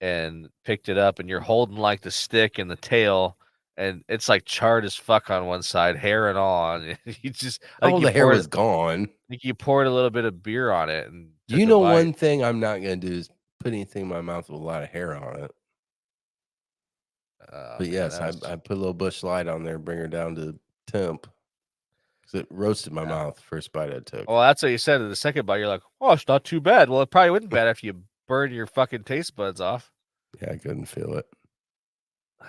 and picked it up, and you're holding like the stick and the tail, and it's like charred as fuck on one side, hair and all. And you just the hair was gone. I think you poured a little bit of beer on it, and you know one thing I'm not gonna do is put anything in my mouth with a lot of hair on it. But yes, I put a little Bush Light on there, bring her down to temp, because it roasted my mouth first bite I took. Well, that's what you said. In the second bite, you're like, "Oh, it's not too bad." Well, it probably wasn't bad after you burn your fucking taste buds off. Yeah, I couldn't feel it. Do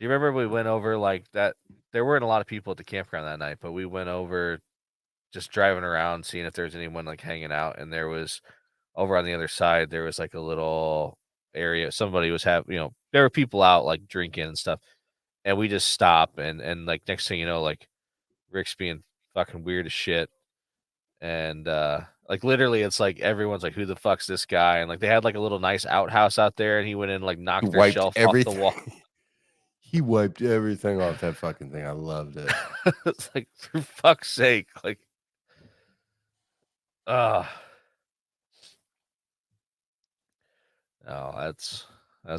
you remember we went over like that? There weren't a lot of people at the campground that night, but we went over just driving around, seeing if there's anyone like hanging out, and there was over on the other side. There was like a little area. Somebody was having, there were people out like drinking and stuff, and we just stop and like next thing you know, like Rick's being fucking weird as shit, and like literally it's like everyone's like, who the fuck's this guy? And like they had like a little nice outhouse out there, and he went in and like knocked their shelf off the wall. He wiped everything off that fucking thing. I loved it. It's like, for fuck's sake, like no, that's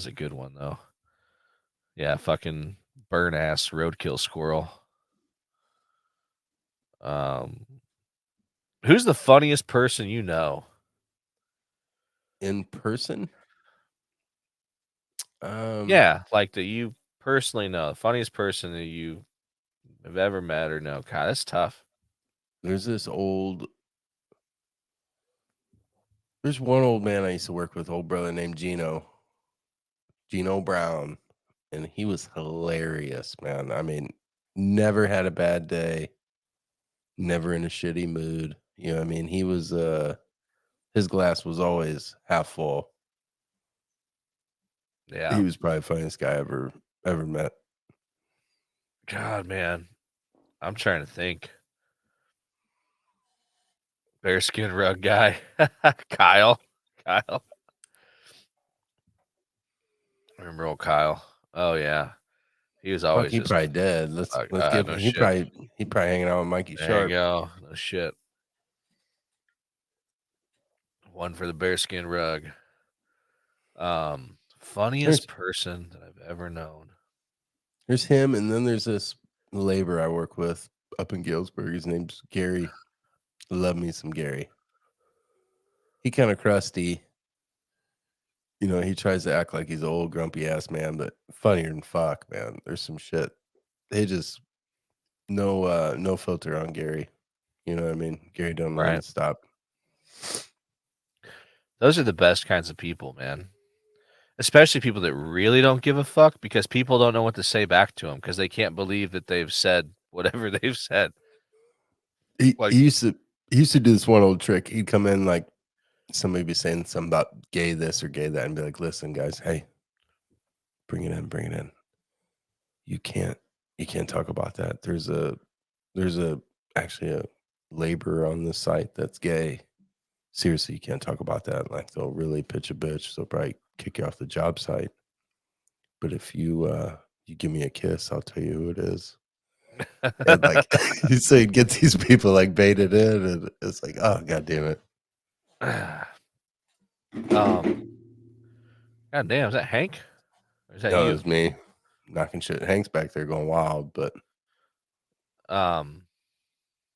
a good one though. Yeah, fucking burn ass roadkill squirrel. Who's the funniest person you know? In person? Yeah, like that you personally know, the funniest person that you have ever met or know. God, that's tough. There's one old man I used to work with, old brother named Gino Brown, and he was hilarious, man. I mean, never had a bad day, never in a shitty mood. You know what I mean? He was his glass was always half full. Yeah. He was probably the funniest guy I ever met. God, man. I'm trying to think. Bearskin rug guy. Kyle. Kyle. Remember old Kyle? Oh yeah. He was Fuck, always he just probably dead. Let's give no him. shit. He probably hanging out with Mikey There you Sharp. go. No shit. One for the bearskin rug. Funniest There's person that I've ever known. there's him, and then there's this labor I work with up in Galesburg. His name's Gary. Love me some Gary. He kind of crusty. You know, he tries to act like he's an old grumpy ass man, but funnier than fuck, man. There's some shit. They just no filter on Gary. You know what I mean? Gary don't know when Right. to stop. Those are the best kinds of people, man. Especially people that really don't give a fuck because people don't know what to say back to them because they can't believe that they've said whatever they've said. He, Like, he used to he used to do this one old trick. He'd come in like somebody be saying something about gay this or gay that, and be like, "Listen, guys, hey, bring it in, bring it in. You can't talk about that. There's actually a laborer on this site that's gay. Seriously, you can't talk about that. Like they'll really pitch a bitch. They'll probably kick you off the job site. But if you give me a kiss, I'll tell you who it is." And like so he'd get these people like baited in, and it's like, oh god damn it. God damn, is that Hank? Or is that No, it you? was me knocking shit. Hank's back there going wild, but No,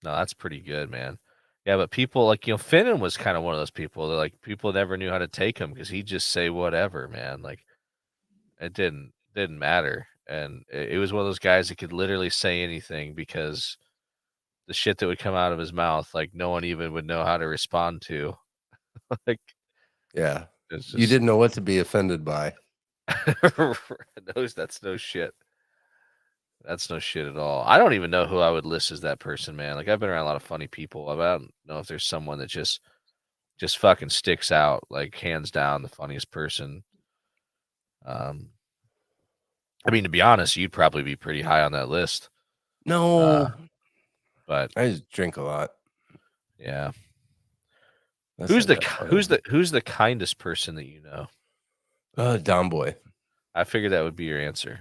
that's pretty good, man. Yeah, but people like Finnan was kind of one of those people that like people never knew how to take him because he'd just say whatever, man. Like it didn't matter, and it was one of those guys that could literally say anything because the shit that would come out of his mouth, like no one even would know how to respond to. Like yeah. it's You just didn't know what to be offended by. that's no shit. That's no shit at all. I don't even know who I would list as that person, man. Like I've been around a lot of funny people. I don't know if there's someone that just fucking sticks out, like hands down the funniest person. Um, I mean, to be honest, you'd probably be pretty high on that list. No, But I just drink a lot. yeah, That's not that funny. who's the kindest person that you know? Don Boy. I figured that would be your answer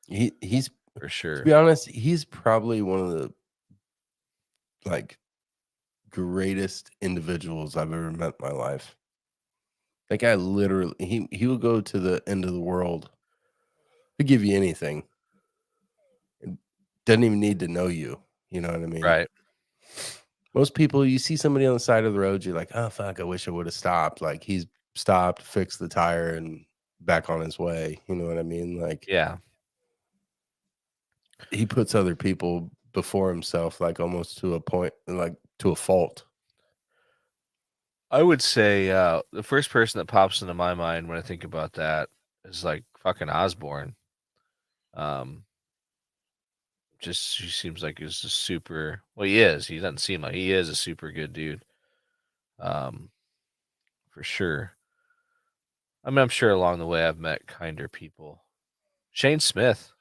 He's for to sure. be honest, he's probably one of the like greatest individuals I've ever met in my life. That guy literally he will go to the end of the world to give you anything. It doesn't even need to know you. You know what I mean? Right. Most people, you see somebody on the side of the road, you're like, oh fuck, I wish I would have stopped. Like he's stopped, fixed the tire, and back on his way. You know what I mean? Like Yeah. he puts other people before himself, like almost to a point, like to a fault. I would say the first person that pops into my mind when I think about that is like fucking Osborne. Um, just he seems like he's a super. Well, he is. He doesn't seem like he is a super good dude. Um, for sure. I mean, I'm sure along the way I've met kinder people. Shane Smith,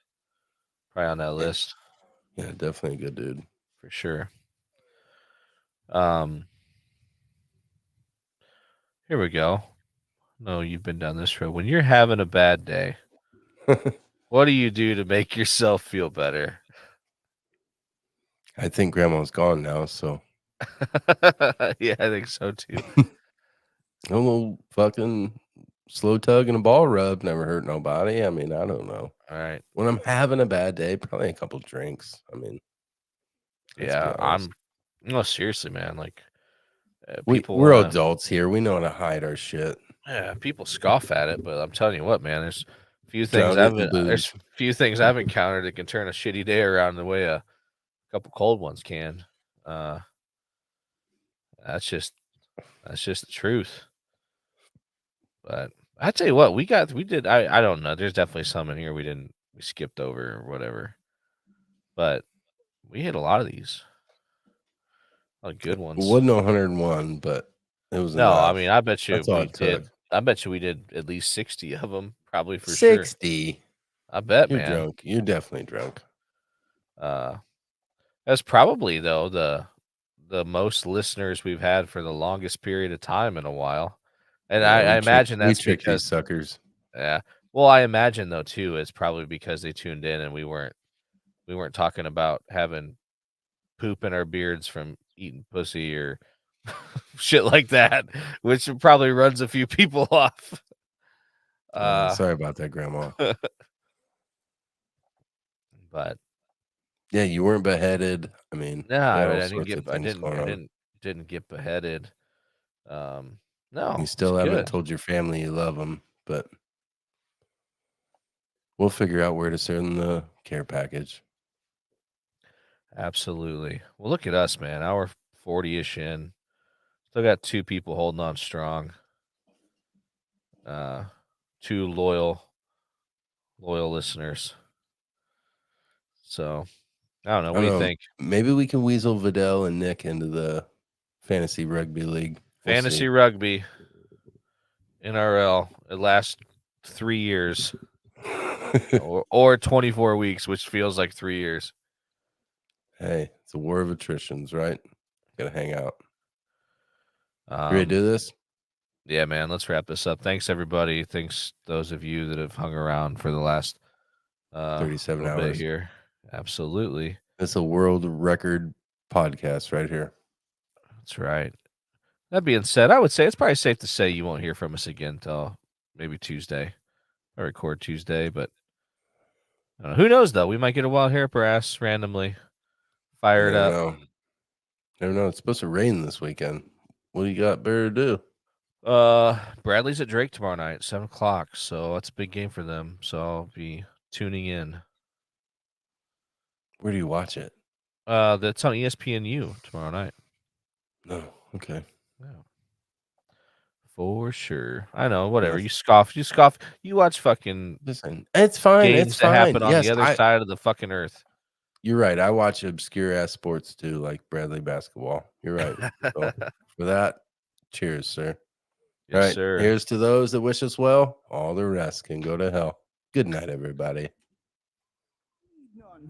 probably on that Yeah, list yeah, definitely a good dude. for sure. Um, here we go. No, you've been down this road. When you're having a bad day, what do you do to make yourself feel better? I think grandma's gone now, so Yeah, I think so too. a little fucking slow tug and a ball rub never hurt nobody. I mean, I don't know. All right. When I'm having a bad day, probably a couple drinks. I mean, let's be Yeah, honest. no, seriously, man. Like We're adults here. We know how to hide our shit. Yeah, people scoff at it, but I'm telling you what, man. There's few things I've encountered that can turn a shitty day around the way a couple cold ones can. That's just the truth. But I tell you what, we did. I don't know. There's definitely some in here we skipped over or whatever. But we hit a lot of these. A good ones. It wasn't 101, but it was no. enough. I mean, I bet you That's all we it did. took. I bet you we did at least 60 of them, probably for 60. sure. I bet, You're man. drunk. You're definitely drunk. That's probably though the most listeners we've had for the longest period of time in a while, and Yeah, I imagine that's tricked because these suckers. Yeah. Well, I imagine though too, it's probably because they tuned in and we weren't talking about having poop in our beards from eating pussy or shit like that, which probably runs a few people off. Sorry about that, Grandma. But yeah, you weren't beheaded. I mean, no, I didn't get beheaded. No, you still it's haven't good. told your family you love them, but we'll figure out where to send the care package. Absolutely. Well, look at us, man. Hour 40-ish in. Still got 2 people holding on strong. 2 loyal listeners. So, I don't know. What do you think? Maybe we can weasel Vidal and Nick into the fantasy rugby league. Fantasy rugby, NRL. It lasts 3 years or 24 weeks, which feels like 3 years. Hey, it's a war of attritions, right? Gotta hang out. You ready to do this? Yeah, man. Let's wrap this up. Thanks, everybody. Thanks those of you that have hung around for the last 37 hours here. Absolutely. It's a world record podcast right here. That's right. That being said, I would say it's probably safe to say you won't hear from us again until maybe Tuesday. I record Tuesday, but who knows, though? We might get a wild hair up our ass randomly. Fire it up. Never know. It's supposed to rain this weekend. What do you got better to do? Bradley's at Drake tomorrow night, 7:00. So that's a big game for them. So I'll be tuning in. Where do you watch it? That's on ESPNU tomorrow night. No. Okay. Yeah. For sure. I know. Whatever. You scoff. You watch fucking. Listen, it's fine. Games it's fine. that happen on the other side of the fucking earth. You're right. I watch obscure ass sports too, like Bradley basketball. You're right. So for that, cheers, sir. Yes, all right. Sir. Here's to those that wish us well. All the rest can go to hell. Good night, everybody.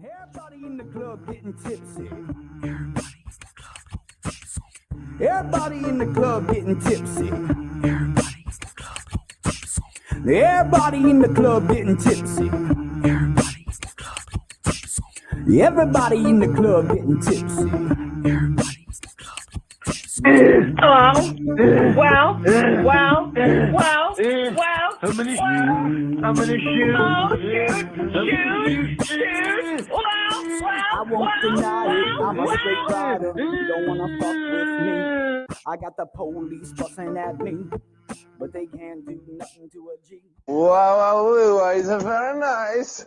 Everybody in the club getting tipsy. Everybody in the club getting tipsy. Everybody in the club getting tipsy. Everybody in the club getting tipsy. Hello. Well. How many shoes? Oh, shoot. Well. I won't deny it. I'm a straight rider. You don't wanna fuck with me. I got the police busting at me, but they can't do nothing to a G. Wow, it's very nice.